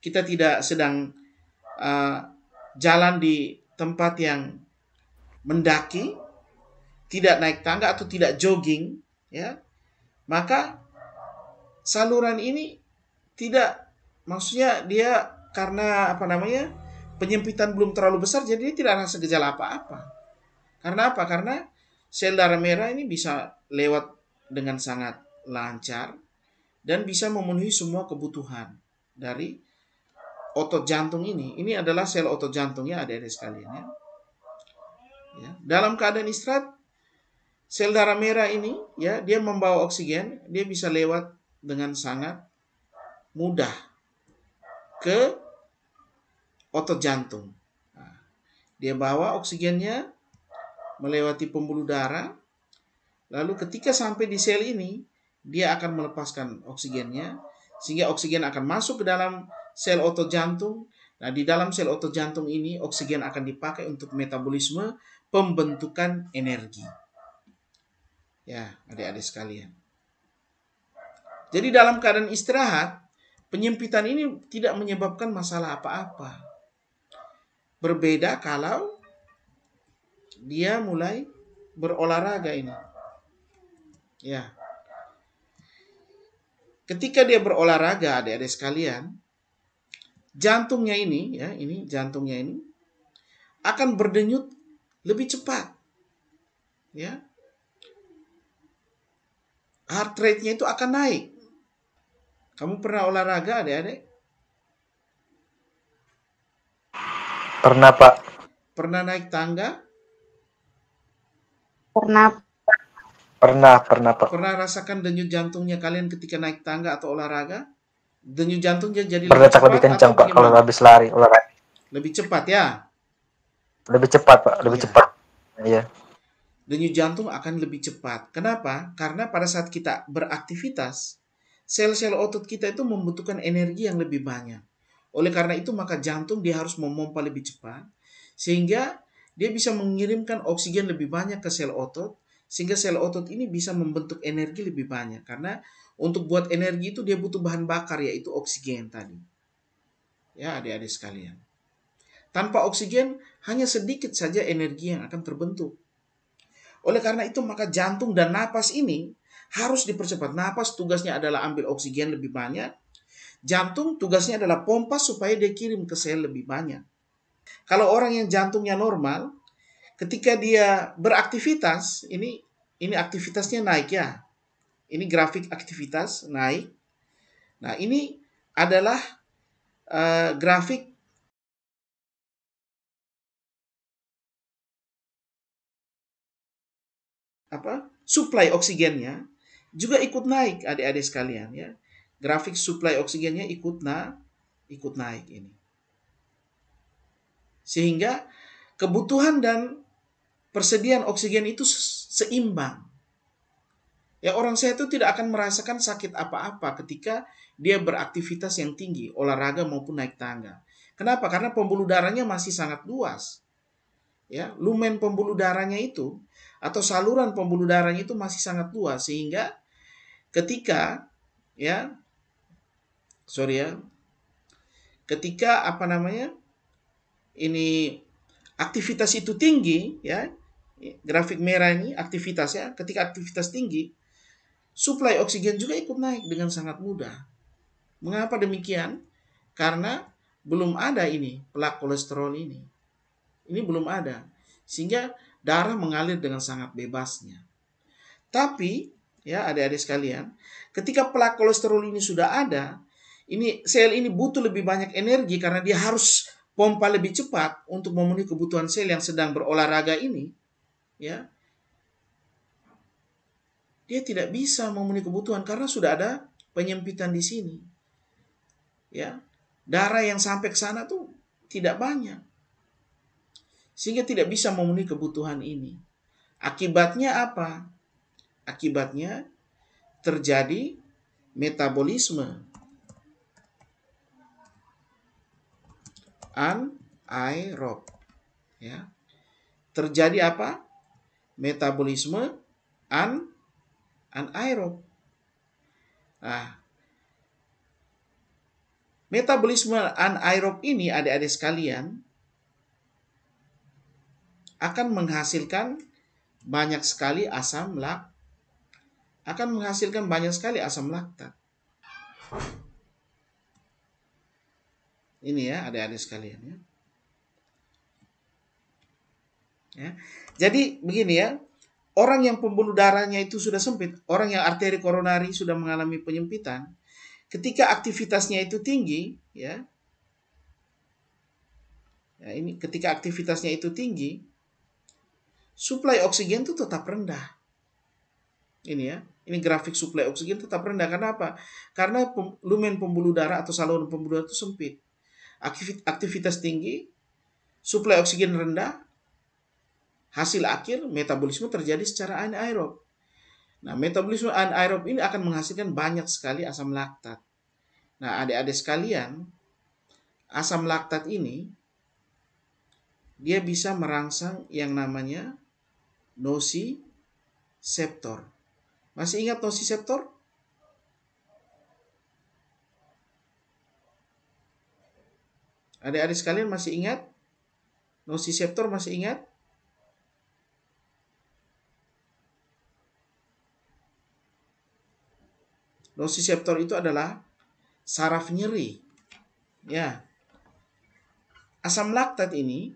kita tidak sedang jalan di tempat yang mendaki, tidak naik tangga atau tidak jogging, ya, maka saluran ini tidak, maksudnya dia karena penyempitan belum terlalu besar, jadi dia tidak rasa gejala apa-apa. Karena apa? Karena sel darah merah ini bisa lewat dengan sangat lancar dan bisa memenuhi semua kebutuhan dari otot jantung ini. Ini adalah sel otot jantungnya, adik-adik sekalian ya. Ya, dalam keadaan istirahat, sel darah merah ini ya, dia membawa oksigen, dia bisa lewat dengan sangat mudah ke otot jantung. Nah, dia bawa oksigennya melewati pembuluh darah, lalu ketika sampai di sel ini, dia akan melepaskan oksigennya, sehingga oksigen akan masuk ke dalam sel otot jantung. Nah, di dalam sel otot jantung ini, oksigen akan dipakai untuk metabolisme pembentukan energi. Ya, adik-adik sekalian. Jadi dalam keadaan istirahat, penyempitan ini tidak menyebabkan masalah apa-apa. Berbeda kalau dia mulai berolahraga ini. Ya. Ketika dia berolahraga, adik-adik sekalian, jantungnya ini, ya, ini jantungnya ini akan berdenyut lebih cepat. Ya. Heart rate-nya itu akan naik. Kamu pernah olahraga, adik-adik? Pernah, Pak. Pernah naik tangga? Pernah. Pernah, Pak. Pernah rasakan denyut jantungnya kalian ketika naik tangga atau olahraga? Denyut jantungnya jadi Berdetak lebih kencang, Pak, kalau habis lari olahraga. Lebih cepat ya? Lebih cepat, Pak. Lebih Iya. cepat. Iya. Denyut jantung akan lebih cepat. Kenapa? Karena pada saat kita beraktivitas, sel-sel otot kita itu membutuhkan energi yang lebih banyak. Oleh karena itu, maka jantung dia harus memompa lebih cepat, sehingga dia bisa mengirimkan oksigen lebih banyak ke sel otot, sehingga sel otot ini bisa membentuk energi lebih banyak. Karena untuk buat energi itu dia butuh bahan bakar, yaitu oksigen tadi. Ya, adik-adik sekalian. Tanpa oksigen, hanya sedikit saja energi yang akan terbentuk. Oleh karena itu, maka jantung dan napas ini harus dipercepat. Napas tugasnya adalah ambil oksigen lebih banyak. Jantung tugasnya adalah pompa supaya dia kirim ke sel lebih banyak. Kalau orang yang jantungnya normal, ketika dia beraktivitas, ini aktivitasnya naik ya. Ini grafik aktivitas naik. Nah, ini adalah grafik suplai oksigennya juga ikut naik, adik-adik sekalian ya. Grafik suplai oksigennya ikut naik ini. Sehingga kebutuhan dan persediaan oksigen itu seimbang. Ya, orang sehat itu tidak akan merasakan sakit apa-apa ketika dia beraktivitas yang tinggi, olahraga maupun naik tangga. Kenapa? Karena pembuluh darahnya masih sangat luas. Ya, lumen pembuluh darahnya itu atau saluran pembuluh darahnya itu masih sangat luas, sehingga ketika ini aktivitas itu tinggi ya, grafik merah ini aktivitas ya, ketika aktivitas tinggi, suplai oksigen juga ikut naik dengan sangat mudah. Mengapa demikian? Karena belum ada ini plak kolesterol ini belum ada, sehingga darah mengalir dengan sangat bebasnya. Tapi ya, adik-adik sekalian, ketika plak kolesterol ini sudah ada, Ini sel ini butuh lebih banyak energi karena dia harus pompa lebih cepat untuk memenuhi kebutuhan sel yang sedang berolahraga ini, ya. Dia tidak bisa memenuhi kebutuhan karena sudah ada penyempitan di sini. Ya. Darah yang sampai ke sana tuh tidak banyak. Sehingga tidak bisa memenuhi kebutuhan ini. Akibatnya apa? Akibatnya terjadi metabolisme anaerob. Ya. Terjadi apa? Metabolisme anaerob. Nah, metabolisme anaerob ini adik-adik sekalian akan menghasilkan banyak sekali asam laktat. Ini ya adik-adik sekalian ya. Ya. Jadi begini ya, orang yang pembuluh darahnya itu sudah sempit, orang yang arteri koronari sudah mengalami penyempitan, ketika aktivitasnya itu tinggi, ya, ini ketika aktivitasnya itu tinggi, suplai oksigen itu tetap rendah. Ini ya, ini grafik suplai oksigen tetap rendah. Karena apa? Karena lumen pembuluh darah atau saluran pembuluh darah itu sempit. Aktivitas tinggi, suplai oksigen rendah, hasil akhir metabolisme terjadi secara anaerob. Nah, metabolisme anaerob ini akan menghasilkan banyak sekali asam laktat. Nah, adik-adik sekalian, asam laktat ini dia bisa merangsang yang namanya nosiseptor. Masih ingat nosiseptor? Adik-adik sekalian masih ingat? Nosiseptor masih ingat? Nosiseptor itu adalah saraf nyeri. Ya. Asam laktat ini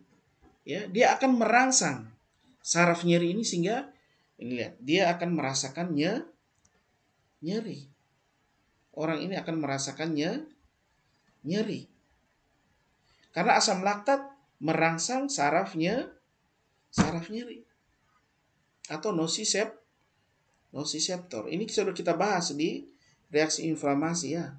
ya, dia akan merangsang saraf nyeri ini sehingga ini lihat, dia akan merasakan nyeri. Orang ini akan merasakan nyeri. Karena asam laktat merangsang saraf nyeri atau nosiseptor. Ini sudah kita bahas di reaksi inflamasi ya.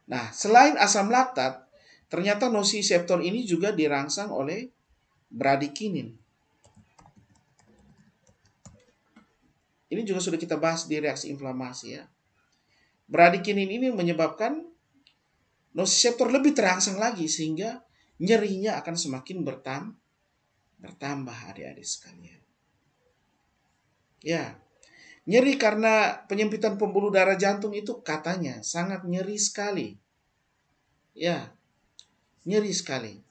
Nah, selain asam laktat, ternyata nosiseptor ini juga dirangsang oleh bradikinin. Ini juga sudah kita bahas di reaksi inflamasi ya. Bradikinin ini menyebabkan nosiseptor lebih terangsang lagi sehingga nyerinya akan semakin bertambah adik-adik sekalian. Ya, nyeri karena penyempitan pembuluh darah jantung itu katanya sangat nyeri sekali. Ya, nyeri sekali.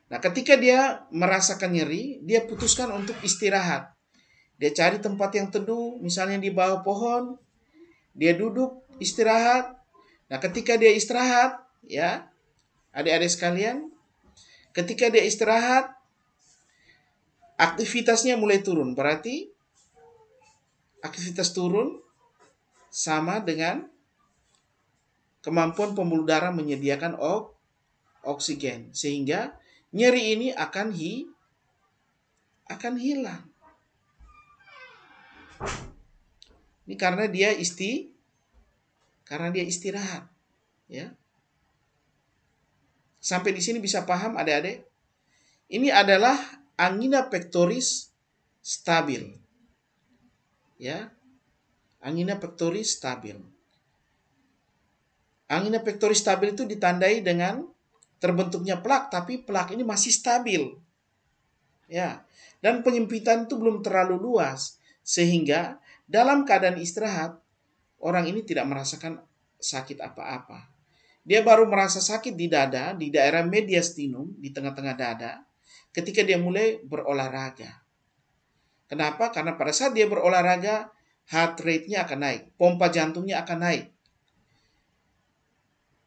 Nah, ketika dia merasakan nyeri, dia putuskan untuk istirahat. Dia cari tempat yang teduh, misalnya di bawah pohon. Dia duduk, istirahat. Nah, ketika dia istirahat, ya, adik-adik sekalian, ketika dia istirahat, aktivitasnya mulai turun. Berarti aktivitas turun sama dengan kemampuan pembuluh darah menyediakan oksigen. Sehingga nyeri ini akan hilang. Ini karena dia istirahat, ya. Sampai di sini bisa paham adik-adik? Ini adalah angina pectoris stabil. Ya. Angina pectoris stabil. Angina pectoris stabil itu ditandai dengan terbentuknya plak, tapi plak ini masih stabil. Ya. Dan penyempitan itu belum terlalu luas sehingga dalam keadaan istirahat orang ini tidak merasakan sakit apa-apa. Dia baru merasa sakit di dada, di daerah mediastinum, di tengah-tengah dada, ketika dia mulai berolahraga. Kenapa? Karena pada saat dia berolahraga, heart rate-nya akan naik, pompa jantungnya akan naik.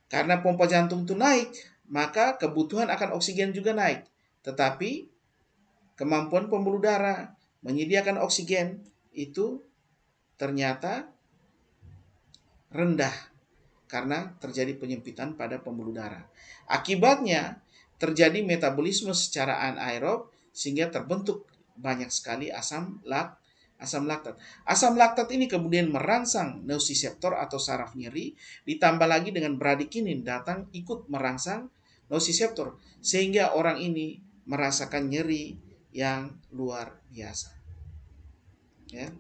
Karena pompa jantung itu naik, maka kebutuhan akan oksigen juga naik. Tetapi kemampuan pembuluh darah menyediakan oksigen itu ternyata rendah karena terjadi penyempitan pada pembuluh darah. Akibatnya terjadi metabolisme secara anaerob sehingga terbentuk banyak sekali asam laktat. Asam laktat ini kemudian merangsang nociceptor atau saraf nyeri, ditambah lagi dengan bradikinin datang ikut merangsang nociceptor sehingga orang ini merasakan nyeri yang luar biasa. Ya.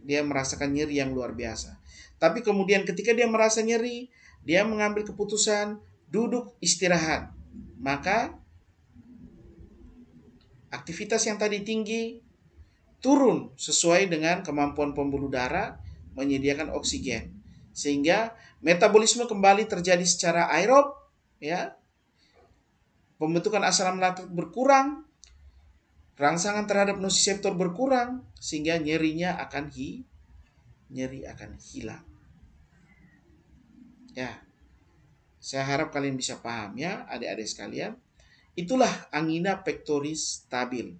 Dia merasakan nyeri yang luar biasa. Tapi kemudian ketika dia merasa nyeri, dia mengambil keputusan duduk istirahat. Maka aktivitas yang tadi tinggi turun sesuai dengan kemampuan pembuluh darah menyediakan oksigen. Sehingga metabolisme kembali terjadi secara aerob, ya. Pembentukan asam laktat berkurang, rangsangan terhadap nociceptor berkurang sehingga nyerinya akan hilang. Ya. Saya harap kalian bisa paham ya, adik-adik sekalian. Itulah angina pectoris stabil.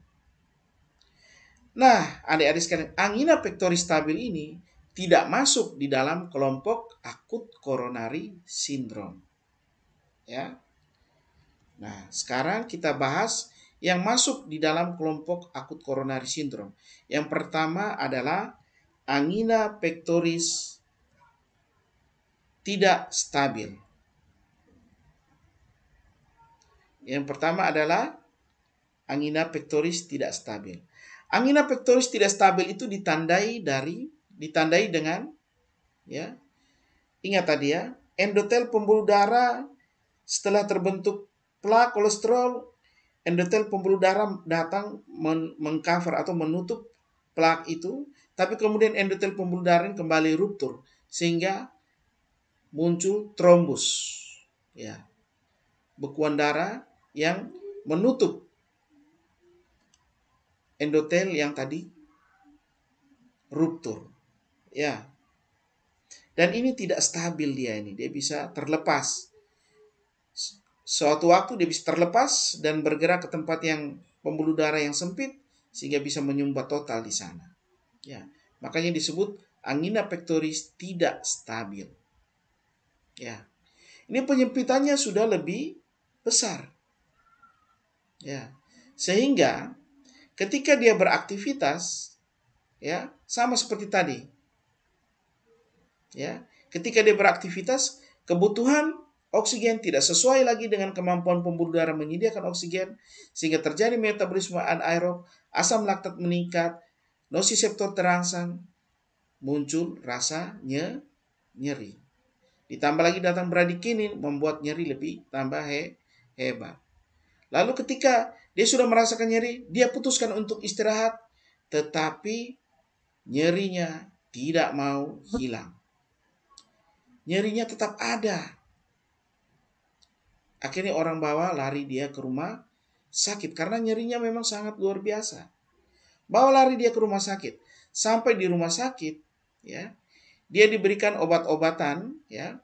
Nah, adik-adik sekalian, angina pectoris stabil ini tidak masuk di dalam kelompok akut coronary syndrome. Ya. Nah, sekarang kita bahas yang masuk di dalam kelompok akut coronary syndrome. Yang pertama adalah angina pectoris tidak stabil. Yang pertama adalah angina pectoris tidak stabil. Angina pectoris tidak stabil itu ditandai dengan, ya, ingat tadi ya, endotel pembuluh darah setelah terbentuk plak kolesterol, endotel pembuluh darah datang mengcover atau menutup plak itu, tapi kemudian endotel pembuluh darah kembali ruptur sehingga muncul trombus, ya, bekuan darah yang menutup endotel yang tadi ruptur, ya. Dan ini tidak stabil dia bisa terlepas. Suatu waktu dia bisa terlepas dan bergerak ke tempat yang pembuluh darah yang sempit sehingga bisa menyumbat total di sana. Ya, makanya disebut angina pectoris tidak stabil. Ya. Ini penyempitannya sudah lebih besar. Ya. Sehingga ketika dia beraktivitas, ya, sama seperti tadi. Ya, ketika dia beraktivitas, kebutuhan oksigen tidak sesuai lagi dengan kemampuan pembuluh darah menyediakan oksigen, sehingga terjadi metabolisme anaerob, asam laktat meningkat, nociceptor terangsang, muncul rasa nyeri. Ditambah lagi datang bradikinin membuat nyeri lebih tambah hebat. Lalu ketika dia sudah merasakan nyeri, dia putuskan untuk istirahat, tetapi nyerinya tidak mau hilang. Nyerinya tetap ada. Akhirnya orang bawa lari dia ke rumah sakit karena nyerinya memang sangat luar biasa. Bawa lari dia ke rumah sakit. Sampai di rumah sakit, ya, dia diberikan obat-obatan, ya.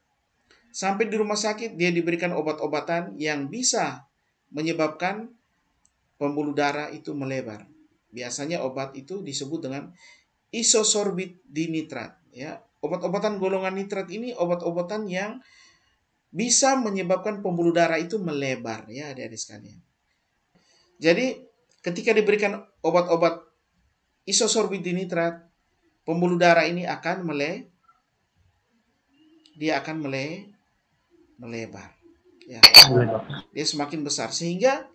Sampai di rumah sakit dia diberikan obat-obatan yang bisa menyebabkan pembuluh darah itu melebar. Biasanya obat itu disebut dengan isosorbit dinitrat, ya. Obat-obatan golongan nitrat ini obat-obatan yang bisa menyebabkan pembuluh darah itu melebar, ya, adik-adik sekalian. Jadi ketika diberikan obat-obat isosorbit dinitrat, pembuluh darah ini akan melebar, ya. Dia semakin besar sehingga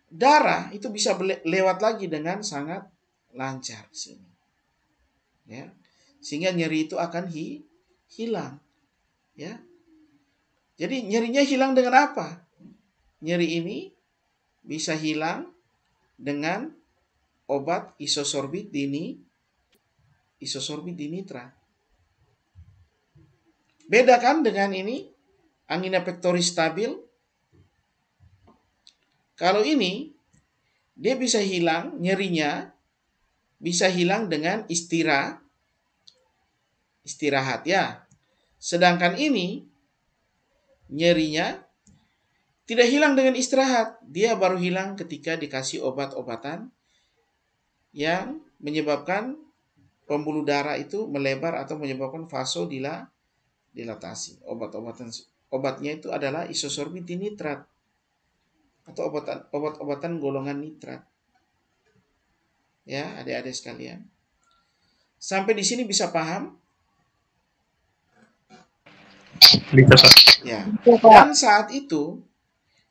darah itu bisa lewat lagi dengan sangat lancar sini, ya. Sehingga nyeri itu akan hilang, ya. Jadi nyerinya hilang dengan apa? Nyeri ini bisa hilang dengan obat isosorbit dinitrat. Beda kan dengan ini, angina pectoris stabil. Kalau ini, dia bisa hilang, nyerinya bisa hilang dengan istirahat, ya. Sedangkan ini, nyerinya tidak hilang dengan istirahat. Dia baru hilang ketika dikasih obat-obatan yang menyebabkan pembuluh darah itu melebar atau menyebabkan vasodilatasi. Obatnya itu adalah isosorbitol nitrat atau obat-obatan golongan nitrat. Ya, adik-adik sekalian. Sampai di sini bisa paham? Bisa, Pak. Ya. Bisa, Pak. Dan saat itu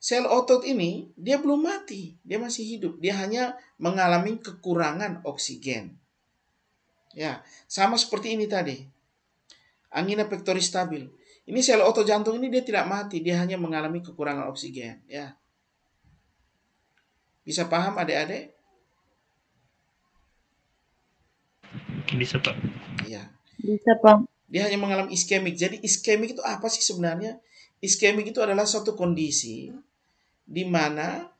sel otot ini dia belum mati, dia masih hidup. Dia hanya mengalami kekurangan oksigen. Ya, sama seperti ini tadi. Angina pectoris stabil. Ini sel otot jantung ini dia tidak mati, dia hanya mengalami kekurangan oksigen, ya. Bisa paham adik-adik? Bisa, Pak. Ya. Bisa, Pak. Dia hanya mengalami iskemik. Jadi iskemik itu apa sih sebenarnya? Iskemik itu adalah suatu kondisi di mana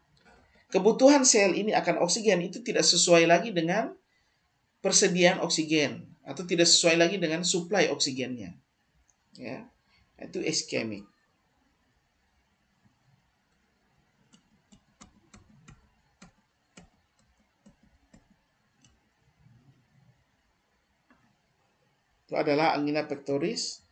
kebutuhan sel ini akan oksigen itu tidak sesuai lagi dengan persediaan oksigen atau tidak sesuai lagi dengan suplai oksigennya. Ya. Itu iskemik. Itu adalah angina pectoris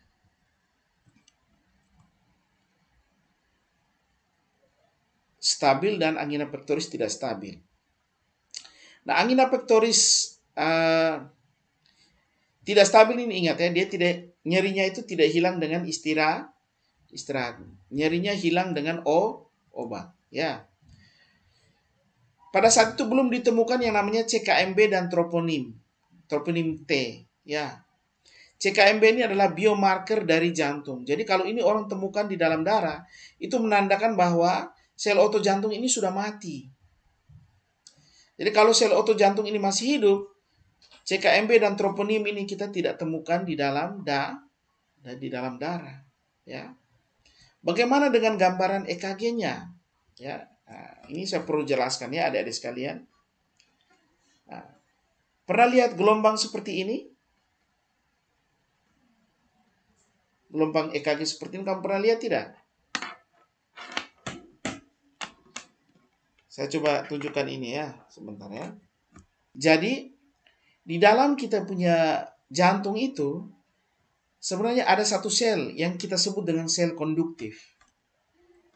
stabil dan angina pectoris tidak stabil. Nah, angina pectoris tidak stabil ini ingat ya, dia tidak, nyerinya itu tidak hilang dengan istirahat. Nyerinya hilang dengan obat, ya. Pada saat itu belum ditemukan yang namanya CKMB dan troponin T, ya. CKMB ini adalah biomarker dari jantung. Jadi kalau ini orang temukan di dalam darah, itu menandakan bahwa sel otot jantung ini sudah mati. Jadi kalau sel otot jantung ini masih hidup, CKMB dan troponin ini kita tidak temukan di dalam darah, ya. Bagaimana dengan gambaran EKG-nya? Ya, nah, ini saya perlu jelaskan ya adik-adik sekalian. Nah, pernah lihat gelombang seperti ini? Gelombang EKG seperti ini kamu pernah lihat tidak? Saya coba tunjukkan ini ya, sebentar ya. Jadi, di dalam kita punya jantung itu, sebenarnya ada satu sel yang kita sebut dengan sel konduktif.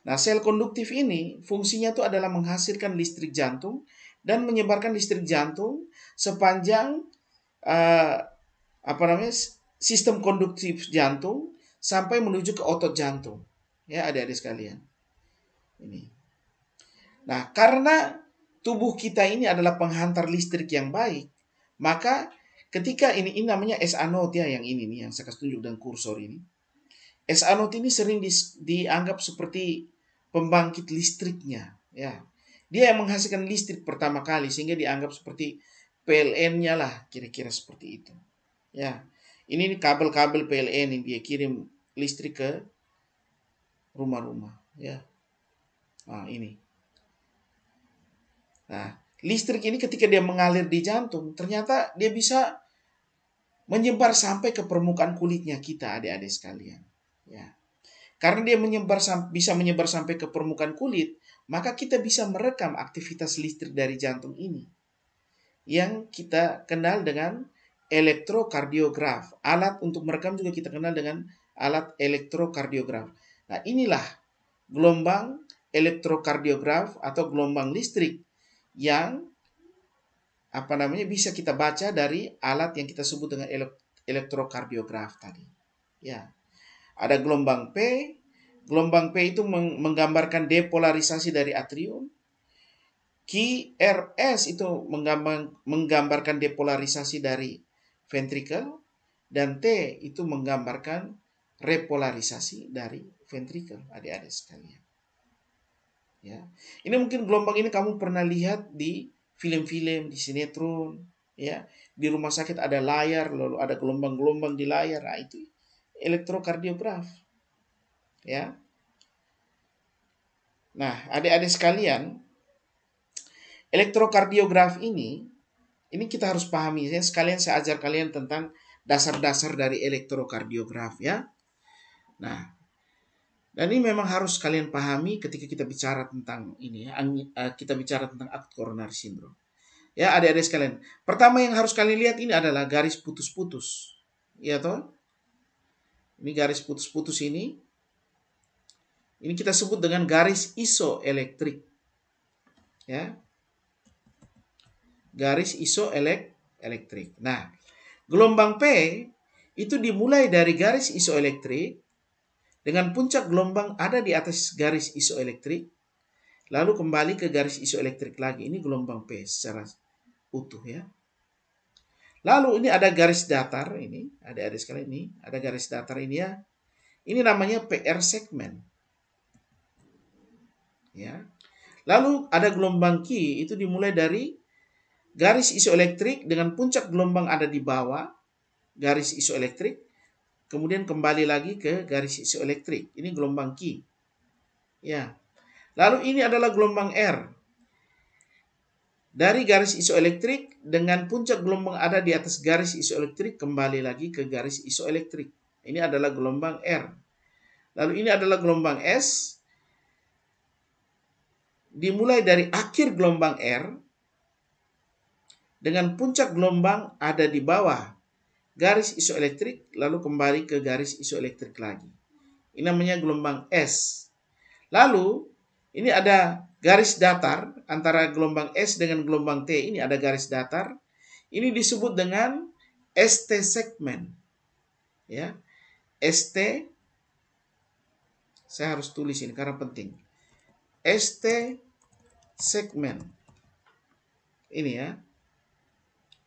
Nah, sel konduktif ini fungsinya itu adalah menghasilkan listrik jantung dan menyebarkan listrik jantung sepanjang sistem konduktif jantung sampai menuju ke otot jantung. Ya, adik-adik sekalian. Ini. Nah, karena tubuh kita ini adalah penghantar listrik yang baik, maka ketika ini namanya SA node ya, yang ini nih yang saya kasih tunjuk dengan kursor ini. SA node ini sering dianggap seperti pembangkit listriknya, ya. Dia yang menghasilkan listrik pertama kali sehingga dianggap seperti PLN-nya lah, kira-kira seperti itu. Ya. Ini kabel-kabel PLN yang dia kirim listrik ke rumah-rumah, ya. Nah, ini. Nah, listrik ini ketika dia mengalir di jantung, ternyata dia bisa menyebar sampai ke permukaan kulitnya kita, adik-adik sekalian. Ya. Karena dia bisa menyebar sampai ke permukaan kulit, maka kita bisa merekam aktivitas listrik dari jantung ini. Yang kita kenal dengan elektrokardiograf. Alat untuk merekam juga kita kenal dengan alat elektrokardiograf. Nah, inilah gelombang elektrokardiograf atau gelombang listrik yang bisa kita baca dari alat yang kita sebut dengan elektrokardiograf tadi. Ya. Ada gelombang P. Gelombang P itu menggambarkan depolarisasi dari atrium. QRS itu menggambarkan depolarisasi dari ventricle, dan T itu menggambarkan repolarisasi dari ventricle, adik-adik sekalian. Ya. Ini mungkin gelombang ini kamu pernah lihat di film-film, di sinetron, ya. Di rumah sakit ada layar, lalu ada gelombang-gelombang di layar. Nah, itu elektrokardiograf. Ya. Nah, adik-adik sekalian, elektrokardiograf ini kita harus pahami ya. Sekalian saya ajar kalian tentang dasar-dasar dari elektrokardiograf ya. Nah, Dan ini memang harus kalian pahami ketika kita bicara tentang ini ya, kita bicara tentang akut coronary syndrome. Ya, adik-adik sekalian. Pertama yang harus kalian lihat ini adalah garis putus-putus. Ya toh? Ini garis putus-putus ini. Ini kita sebut dengan garis isoelektrik. Ya. Garis isoelektrik. Nah, gelombang P itu dimulai dari garis isoelektrik dengan puncak gelombang ada di atas garis isoelektrik, lalu kembali ke garis isoelektrik lagi. Ini gelombang P secara utuh ya. Lalu ini ada garis datar ini, ada sekali ini, ada garis datar ini ya. Ini namanya PR segmen. Ya. Lalu ada gelombang Q itu dimulai dari garis isoelektrik dengan puncak gelombang ada di bawah garis isoelektrik, kemudian kembali lagi ke garis isoelektrik. Ini gelombang Q. Ya. Lalu ini adalah gelombang R. Dari garis isoelektrik dengan puncak gelombang ada di atas garis isoelektrik kembali lagi ke garis isoelektrik. Ini adalah gelombang R. Lalu ini adalah gelombang S. Dimulai dari akhir gelombang R dengan puncak gelombang ada di bawah garis isoelektrik lalu kembali ke garis isoelektrik lagi. Ini namanya gelombang S. Lalu ini ada garis datar antara gelombang S dengan gelombang T. Ini ada garis datar. Ini disebut dengan ST segmen. Ya. ST, saya harus tulis ini karena penting. ST segmen. Ini ya.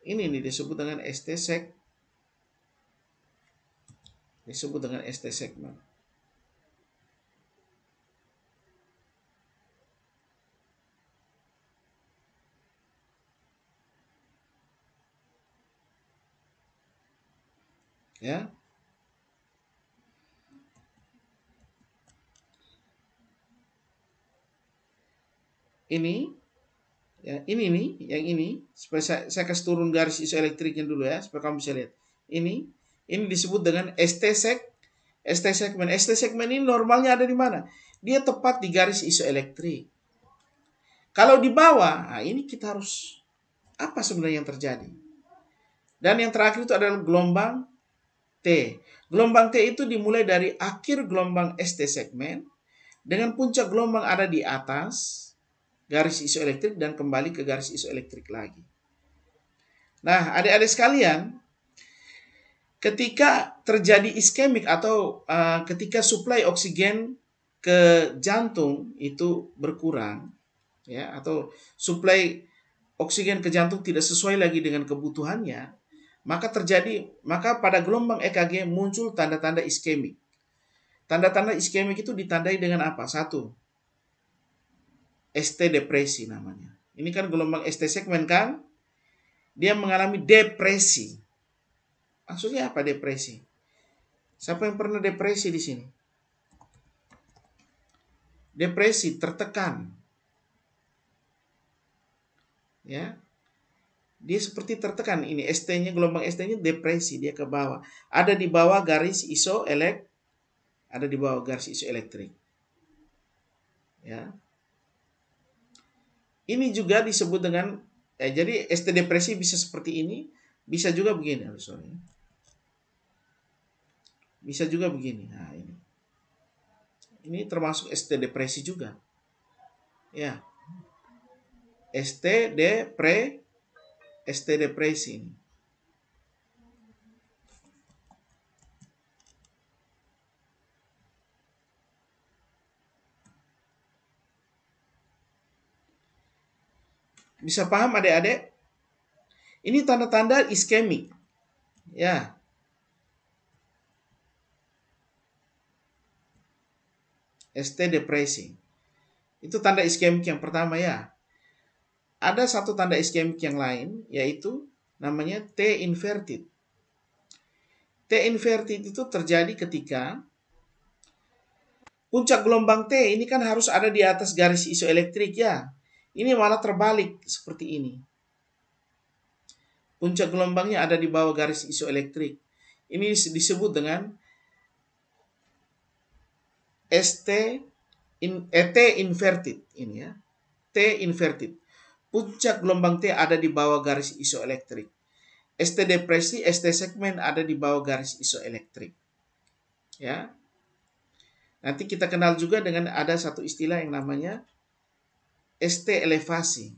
Ini disebut dengan ST segmen. Ya. Ini ya, ini nih, yang ini supaya saya kasih turun garis isoelektriknya dulu ya, supaya kamu bisa lihat. Ini disebut dengan ST segmen. ST segmen ini normalnya ada di mana? Dia tepat di garis isoelektrik. Kalau di bawah, nah ini kita harus apa sebenarnya yang terjadi? Dan yang terakhir itu adalah gelombang T. Gelombang T itu dimulai dari akhir gelombang ST segmen dengan puncak gelombang ada di atas garis isoelektrik dan kembali ke garis isoelektrik lagi. Nah, adik-adik sekalian, ketika terjadi iskemik atau ketika suplai oksigen ke jantung itu berkurang, ya, atau suplai oksigen ke jantung tidak sesuai lagi dengan kebutuhannya, maka pada gelombang EKG muncul tanda-tanda iskemik. Tanda-tanda iskemik itu ditandai dengan apa? Satu, ST depresi namanya. Ini kan gelombang ST segmen kan? Dia mengalami depresi. Maksudnya apa depresi? Siapa yang pernah depresi di sini? Depresi, tertekan. Ya. Dia seperti tertekan. Ini ST-nya, gelombang ST-nya depresi, dia ke bawah. Ada di bawah garis isoelektrik. Ya. Ini juga disebut dengan jadi ST depresi bisa seperti ini, bisa juga begini. Bisa juga begini. Nah, ini. Ini termasuk ST depresi juga. Ya. ST depresi ini. Bisa paham adik-adik? Ini tanda-tanda iskemik. Ya. ST depresi. Itu tanda iskemik yang pertama ya. Ada satu tanda iskemik yang lain, yaitu namanya T inverted. T inverted itu terjadi ketika puncak gelombang T ini kan harus ada di atas garis isoelektrik ya. Ini malah terbalik seperti ini. Puncak gelombangnya ada di bawah garis isoelektrik. Ini disebut dengan T inverted ini ya. T inverted. Puncak gelombang T ada di bawah garis isoelektrik. ST depresi, ST segmen ada di bawah garis isoelektrik. Ya. Nanti kita kenal juga dengan ada satu istilah yang namanya ST elevasi.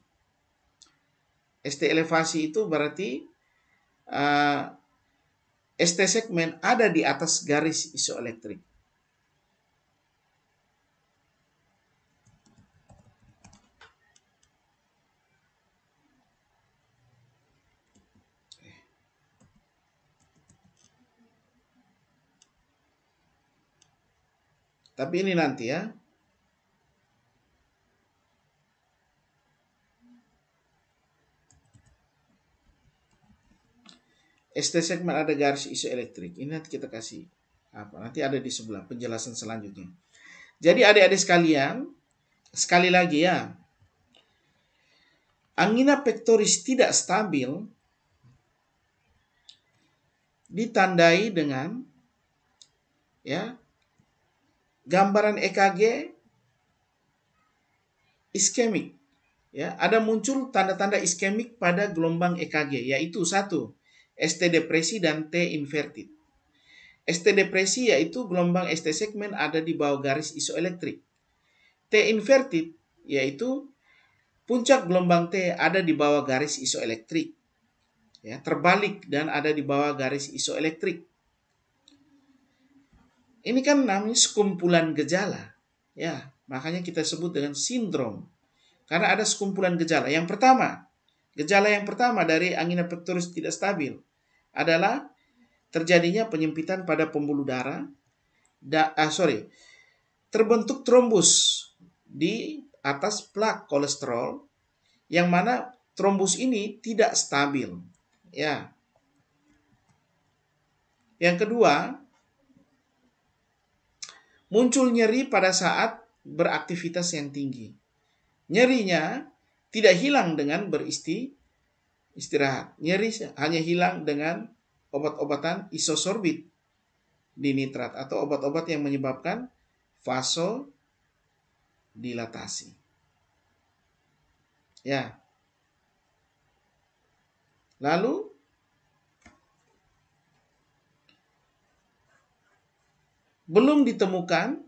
ST elevasi itu berarti ST segmen ada di atas garis isoelektrik. Tapi ini nanti ya. ST segmen ada garis isoelektrik. Ini nanti kita kasih apa? Nanti ada di sebelah penjelasan selanjutnya. Jadi adik-adik sekalian, sekali lagi ya. Angina pectoris tidak stabil ditandai dengan ya gambaran EKG iskemik. Ya, ada muncul tanda-tanda iskemik pada gelombang EKG, yaitu satu, ST depresi dan T inverted. ST depresi yaitu gelombang ST segmen ada di bawah garis isoelektrik. T inverted yaitu puncak gelombang T ada di bawah garis isoelektrik. Ya, terbalik dan ada di bawah garis isoelektrik. Ini kan namanya sekumpulan gejala. Ya, makanya kita sebut dengan sindrom. Karena ada sekumpulan gejala. Yang pertama, gejala yang pertama dari angina pectoris tidak stabil adalah terjadinya penyempitan pada pembuluh darah. Terbentuk trombus di atas plak kolesterol yang mana trombus ini tidak stabil. Ya. Yang kedua, muncul nyeri pada saat beraktivitas yang tinggi. Nyerinya tidak hilang dengan beristirahat. Nyeri hanya hilang dengan obat-obatan isosorbit dinitrat atau obat-obat yang menyebabkan vasodilatasi. Ya. Lalu belum ditemukan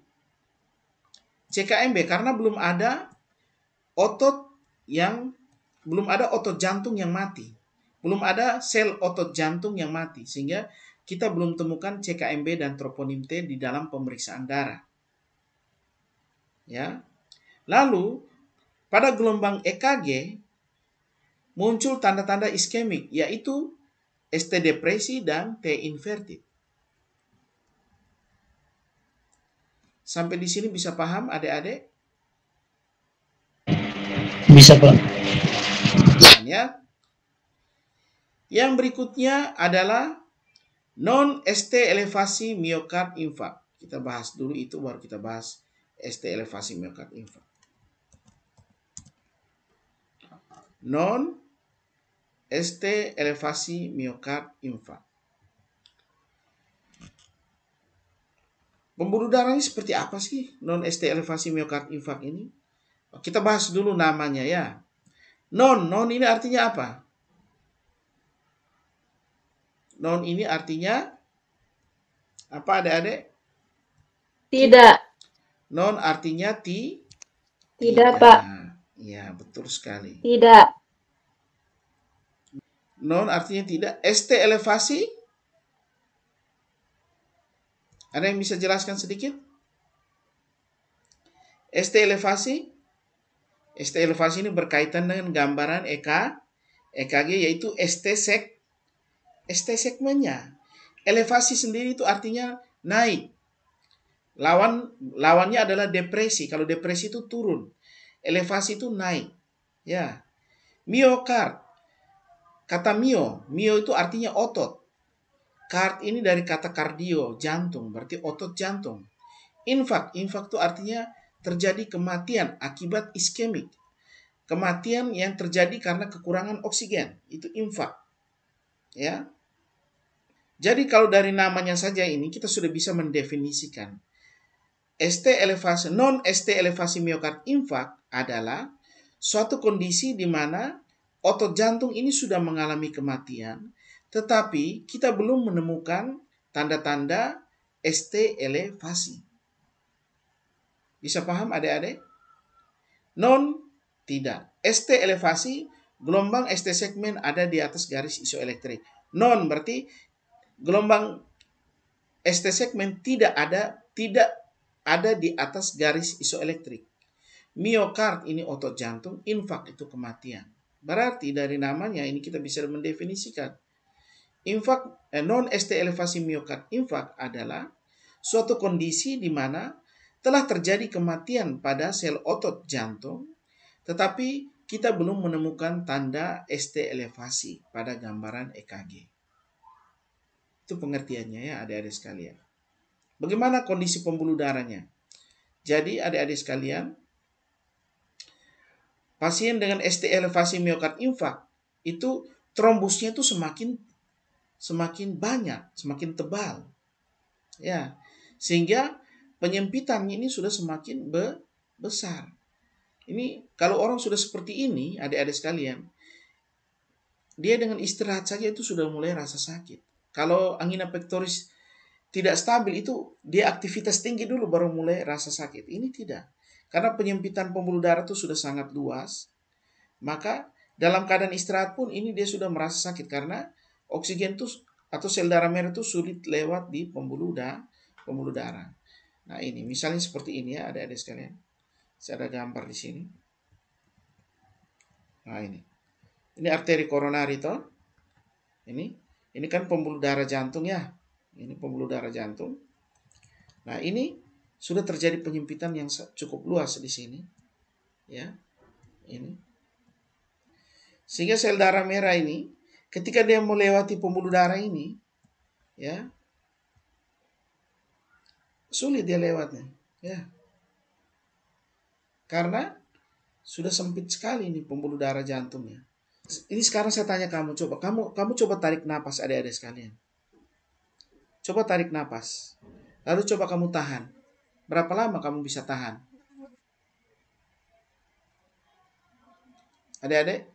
CKMB karena belum ada otot jantung yang mati. Belum ada sel otot jantung yang mati sehingga kita belum temukan CKMB dan troponin T di dalam pemeriksaan darah. Ya. Lalu pada gelombang EKG muncul tanda-tanda iskemik yaitu ST depresi dan T inverted. Sampai di sini bisa paham adik-adik? Bisa, Pak. Ya. Yang berikutnya adalah non-ST elevasi miokard infarct. Kita bahas dulu itu baru kita bahas ST elevasi miokard infarct. Non-ST elevasi miokard infarct. Pembuluh darah ini seperti apa sih non-ST elevasi miokard infarct ini? Kita bahas dulu namanya ya. Non ini artinya apa? Non ini artinya apa adik-adik? Tidak. Non artinya Tidak, Pak. Ya, betul sekali. Tidak. Non artinya tidak. ST elevasi? Ada yang bisa jelaskan sedikit? ST elevasi? ST elevasi ini berkaitan dengan gambaran EKG yaitu ST segmennya. Elevasi sendiri itu artinya naik. Lawannya adalah depresi. Kalau depresi itu turun. Elevasi itu naik. Ya. Miokard. Kata mio itu artinya otot. Kard ini dari kata kardio, jantung, berarti otot jantung. Infarct itu artinya terjadi kematian akibat iskemik. Kematian yang terjadi karena kekurangan oksigen, itu infarct. Ya. Jadi kalau dari namanya saja ini kita sudah bisa mendefinisikan non-ST elevasi miokard infark adalah suatu kondisi di mana otot jantung ini sudah mengalami kematian, tetapi kita belum menemukan tanda-tanda ST elevasi. Bisa paham adik-adik? Non, tidak. ST elevasi, gelombang ST segmen ada di atas garis isoelektrik. Non berarti gelombang ST segmen tidak ada di atas garis isoelektrik. Miokard ini otot jantung, infark itu kematian. Berarti dari namanya ini kita bisa mendefinisikan non ST elevasi miokard infark adalah suatu kondisi di mana telah terjadi kematian pada sel otot jantung, tetapi kita belum menemukan tanda ST elevasi pada gambaran EKG. Itu pengertiannya ya adik-adik sekalian. Bagaimana kondisi pembuluh darahnya? Jadi adik-adik sekalian, pasien dengan ST elevasi miokard infark itu trombusnya itu semakin banyak, semakin tebal. Ya, sehingga penyempitannya ini sudah semakin besar. Ini kalau orang sudah seperti ini, adik-adik sekalian, dia dengan istirahat saja itu sudah mulai rasa sakit. Kalau angina pectoris tidak stabil itu dia aktivitas tinggi dulu baru mulai rasa sakit. Ini tidak. Karena penyempitan pembuluh darah itu sudah sangat luas. Maka dalam keadaan istirahat pun ini dia sudah merasa sakit karena oksigen itu atau sel darah merah itu sulit lewat di pembuluh darah. Nah ini misalnya seperti ini ya adik-adik sekalian. Saya ada gambar di sini. Nah ini arteri koronari toh. Ini kan pembuluh darah jantung ya. Ini pembuluh darah jantung. Nah ini sudah terjadi penyempitan yang cukup luas di sini. Ya, ini. Sehingga sel darah merah ini, ketika dia melewati pembuluh darah ini, ya, sulit dia lewatnya. Ya, karena sudah sempit sekali ini pembuluh darah jantungnya. Ini sekarang saya tanya kamu coba tarik napas adik-adik sekalian. Coba tarik napas. Lalu coba kamu tahan. Berapa lama kamu bisa tahan? Adik-adik,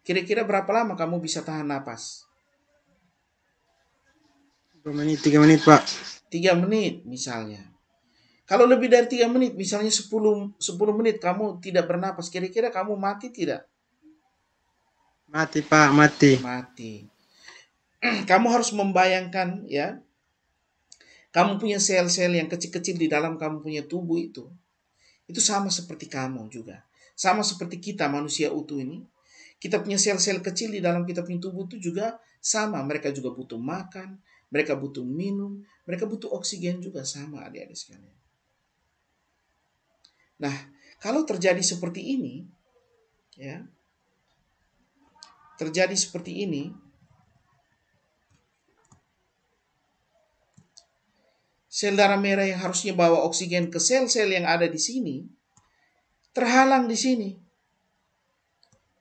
kira-kira berapa lama kamu bisa tahan napas? 3 menit, Pak. 3 menit misalnya. Kalau lebih dari 3 menit, misalnya 10 menit kamu tidak bernapas, kira-kira kamu mati tidak? Mati, Pak, mati. Mati. Kamu harus membayangkan ya, kamu punya sel-sel yang kecil-kecil di dalam kamu punya tubuh itu sama seperti kamu juga. Sama seperti kita manusia utuh ini. Kita punya sel-sel kecil di dalam kita punya tubuh itu juga sama. Mereka juga butuh makan, mereka butuh minum, mereka butuh oksigen juga sama adik-adik sekalian. Nah, kalau terjadi seperti ini, ya, terjadi seperti ini, sel darah merah yang harusnya bawa oksigen ke sel-sel yang ada di sini, terhalang di sini.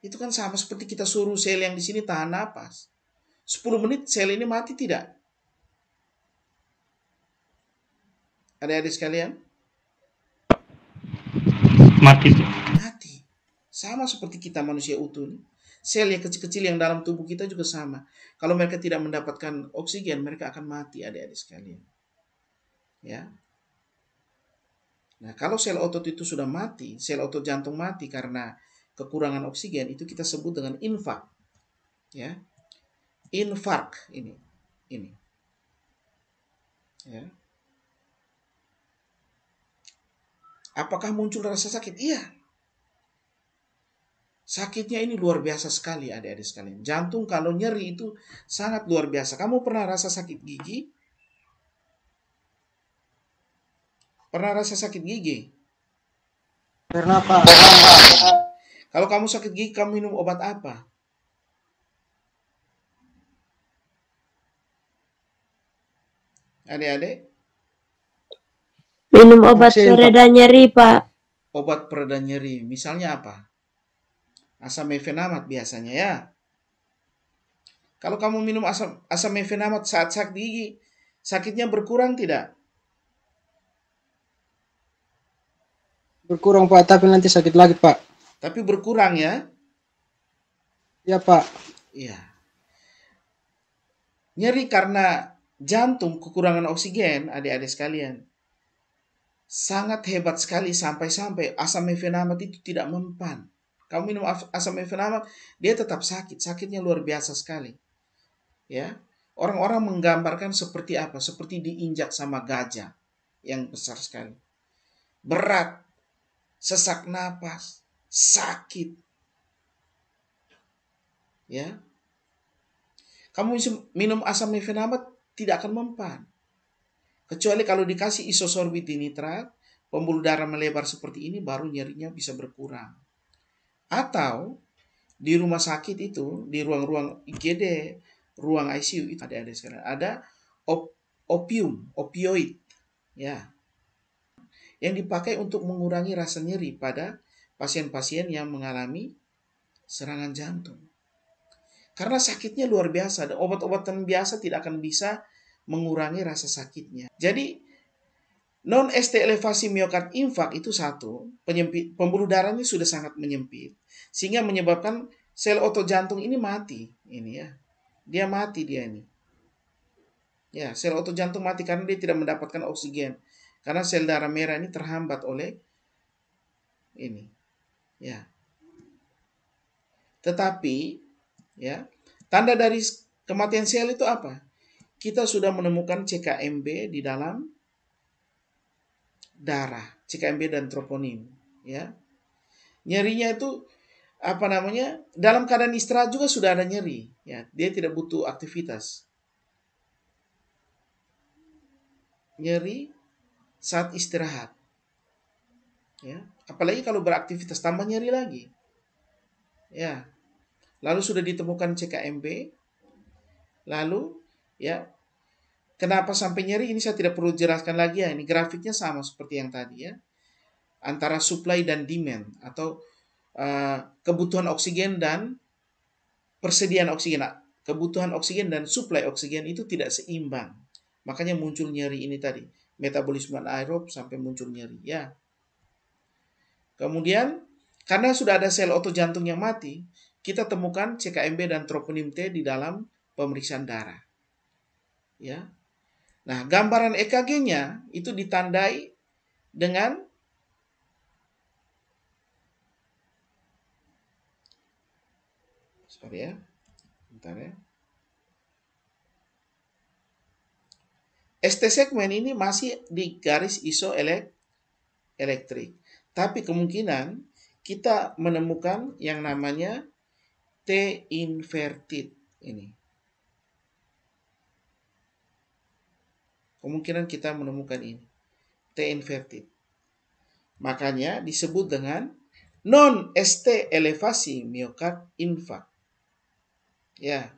Itu kan sama seperti kita suruh sel yang di sini tahan napas. 10 menit sel ini mati tidak? Adik-adik sekalian? Mati. Mati. Sama seperti kita manusia utuh ini. Sel yang kecil-kecil yang dalam tubuh kita juga sama. Kalau mereka tidak mendapatkan oksigen, mereka akan mati adik-adik sekalian. Ya. Nah, kalau sel otot itu sudah mati, sel otot jantung mati karena kekurangan oksigen, itu kita sebut dengan infark. Ya. Infark ini. Ya. Apakah muncul rasa sakit? Iya. Sakitnya ini luar biasa sekali adik-adik sekalian. Jantung kalau nyeri itu sangat luar biasa. Kamu pernah rasa sakit gigi? Pernah rasa sakit gigi? Pernah, Pak. Kalau kamu sakit gigi, kamu minum obat apa? Adik-adik? Minum obat pereda nyeri, Pak. Obat pereda nyeri. Misalnya apa? Asam mefenamat biasanya ya. Kalau kamu minum asam mefenamat saat sakit gigi, sakitnya berkurang tidak? Berkurang Pak, tapi nanti sakit lagi Pak. Tapi berkurang ya. Iya Pak. Iya. Nyeri karena jantung kekurangan oksigen, adik-adik sekalian. Sangat hebat sekali sampai-sampai asam mefenamat itu tidak mempan. Kamu minum asam mefenamat, dia tetap sakit. Sakitnya luar biasa sekali. Ya. Orang-orang menggambarkan seperti apa? Seperti diinjak sama gajah yang besar sekali. Berat, sesak napas, sakit. Ya. Kamu minum asam mefenamat tidak akan mempan. Kecuali kalau dikasih isosorbit dinitrat, pembuluh darah melebar seperti ini, baru nyerinya bisa berkurang. Atau di rumah sakit itu, di ruang-ruang IGD, ruang ICU itu ada sekarang ada opioid, ya, yang dipakai untuk mengurangi rasa nyeri pada pasien-pasien yang mengalami serangan jantung. Karena sakitnya luar biasa, dan obat-obatan biasa tidak akan bisa mengurangi rasa sakitnya. Jadi non-ST elevasi miokard infark itu satu, pembuluh darahnya sudah sangat menyempit, sehingga menyebabkan sel otot jantung ini mati. Ini ya, dia mati dia ini. Ya, sel otot jantung mati karena dia tidak mendapatkan oksigen. Karena sel darah merah ini terhambat oleh ini. Ya. Tetapi, ya, tanda dari kematian sel itu apa? Kita sudah menemukan CKMB di dalam darah, CKMB dan troponin, ya. Nyerinya itu apa namanya? Dalam keadaan istirahat juga sudah ada nyeri, ya. Dia tidak butuh aktivitas. Nyeri saat istirahat. Ya, apalagi kalau beraktivitas tambah nyeri lagi. Ya. Lalu sudah ditemukan CKMB. Lalu ya, kenapa sampai nyeri ini saya tidak perlu jelaskan lagi ya. Ini grafiknya sama seperti yang tadi ya. Antara supply dan demand atau kebutuhan oksigen dan persediaan oksigen. Kebutuhan oksigen dan supply oksigen itu tidak seimbang. Makanya muncul nyeri ini tadi. Metabolisme anaerob sampai muncul nyeri ya. Kemudian karena sudah ada sel otot jantung yang mati, kita temukan CKMB dan troponin T di dalam pemeriksaan darah. Ya. Nah, gambaran EKG-nya itu ditandai dengan bentar ya. ST segmen ini masih di garis isoelektrik. Tapi kemungkinan kita menemukan yang namanya T inverted ini. Kemungkinan kita menemukan ini. T inverted. Makanya disebut dengan non-ST elevasi miokard infark. Ya.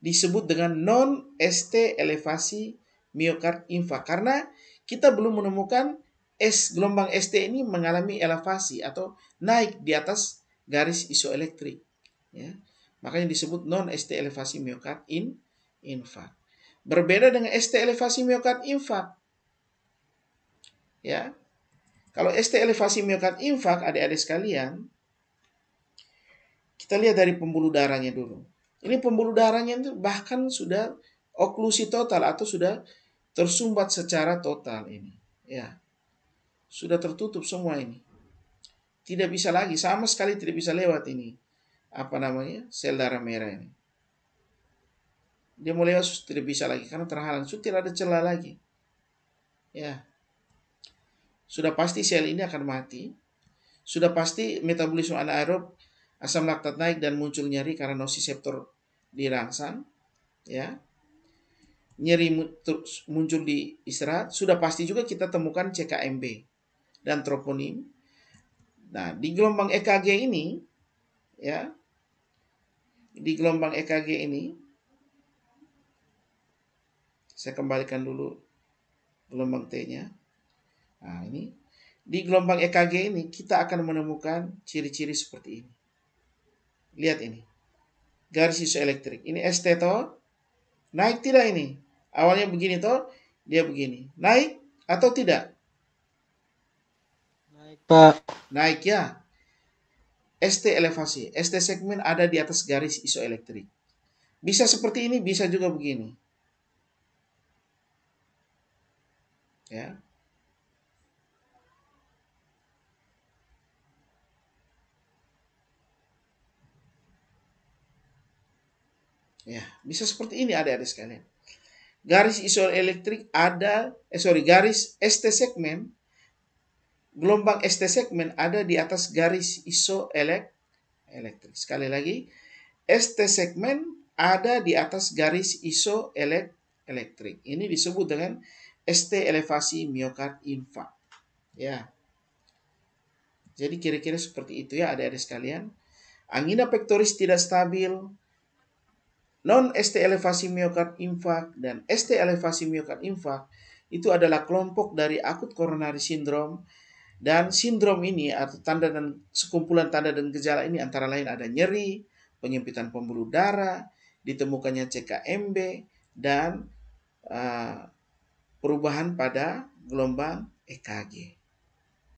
Disebut dengan non-ST elevasi miokard infark. Karena kita belum menemukan gelombang ST ini mengalami elevasi atau naik di atas garis isoelektrik. Ya. Makanya disebut non-ST elevasi miokard infark. Berbeda dengan ST elevasi miokard infark. Ya. Kalau ST elevasi miokard infark, adik-adik sekalian, kita lihat dari pembuluh darahnya dulu. Ini pembuluh darahnya itu bahkan sudah oklusi total atau sudah tersumbat secara total ini. Ya. Sudah tertutup semua ini. Tidak bisa lagi, sama sekali tidak bisa lewat ini. Apa namanya? Sel darah merah ini. Dia mau lewat tidak bisa lagi karena terhalang, sudah tidak ada celah lagi. Ya. Sudah pasti sel ini akan mati. Sudah pasti metabolisme anaerob, asam laktat naik dan muncul nyeri karena nosiseptor dirangsang. Ya. Nyeri muncul di istirahat. Sudah pasti juga kita temukan CKMB dan troponin. Nah, di gelombang EKG ini, ya, di gelombang EKG ini, saya kembalikan dulu gelombang T-nya. Nah, ini di gelombang EKG ini kita akan menemukan ciri-ciri seperti ini. Lihat ini. Garis isoelektrik. Ini ST toh. Naik tidak ini? Awalnya begini toh, dia begini. Naik atau tidak? Pak. Naik ya. ST elevasi. ST segmen ada di atas garis isoelektrik. Bisa seperti ini, bisa juga begini. Ya. Ya, bisa seperti ini adik-adik sekalian. Garis isoelektrik ada, garis ST segmen, gelombang ST segmen ada di atas garis isoelektrik. Sekali lagi, ST segmen ada di atas garis isoelektrik. Ini disebut dengan ST elevasi miokard infark. Ya. Jadi kira-kira seperti itu ya adik-adik sekalian. Angina pectoris tidak stabil, non-ST elevasi miokard infark dan ST elevasi miokard infark itu adalah kelompok dari akut coronary syndrome, dan sindrom ini atau tanda dan sekumpulan tanda dan gejala ini antara lain ada nyeri, penyempitan pembuluh darah, ditemukannya CKMB, dan perubahan pada gelombang EKG.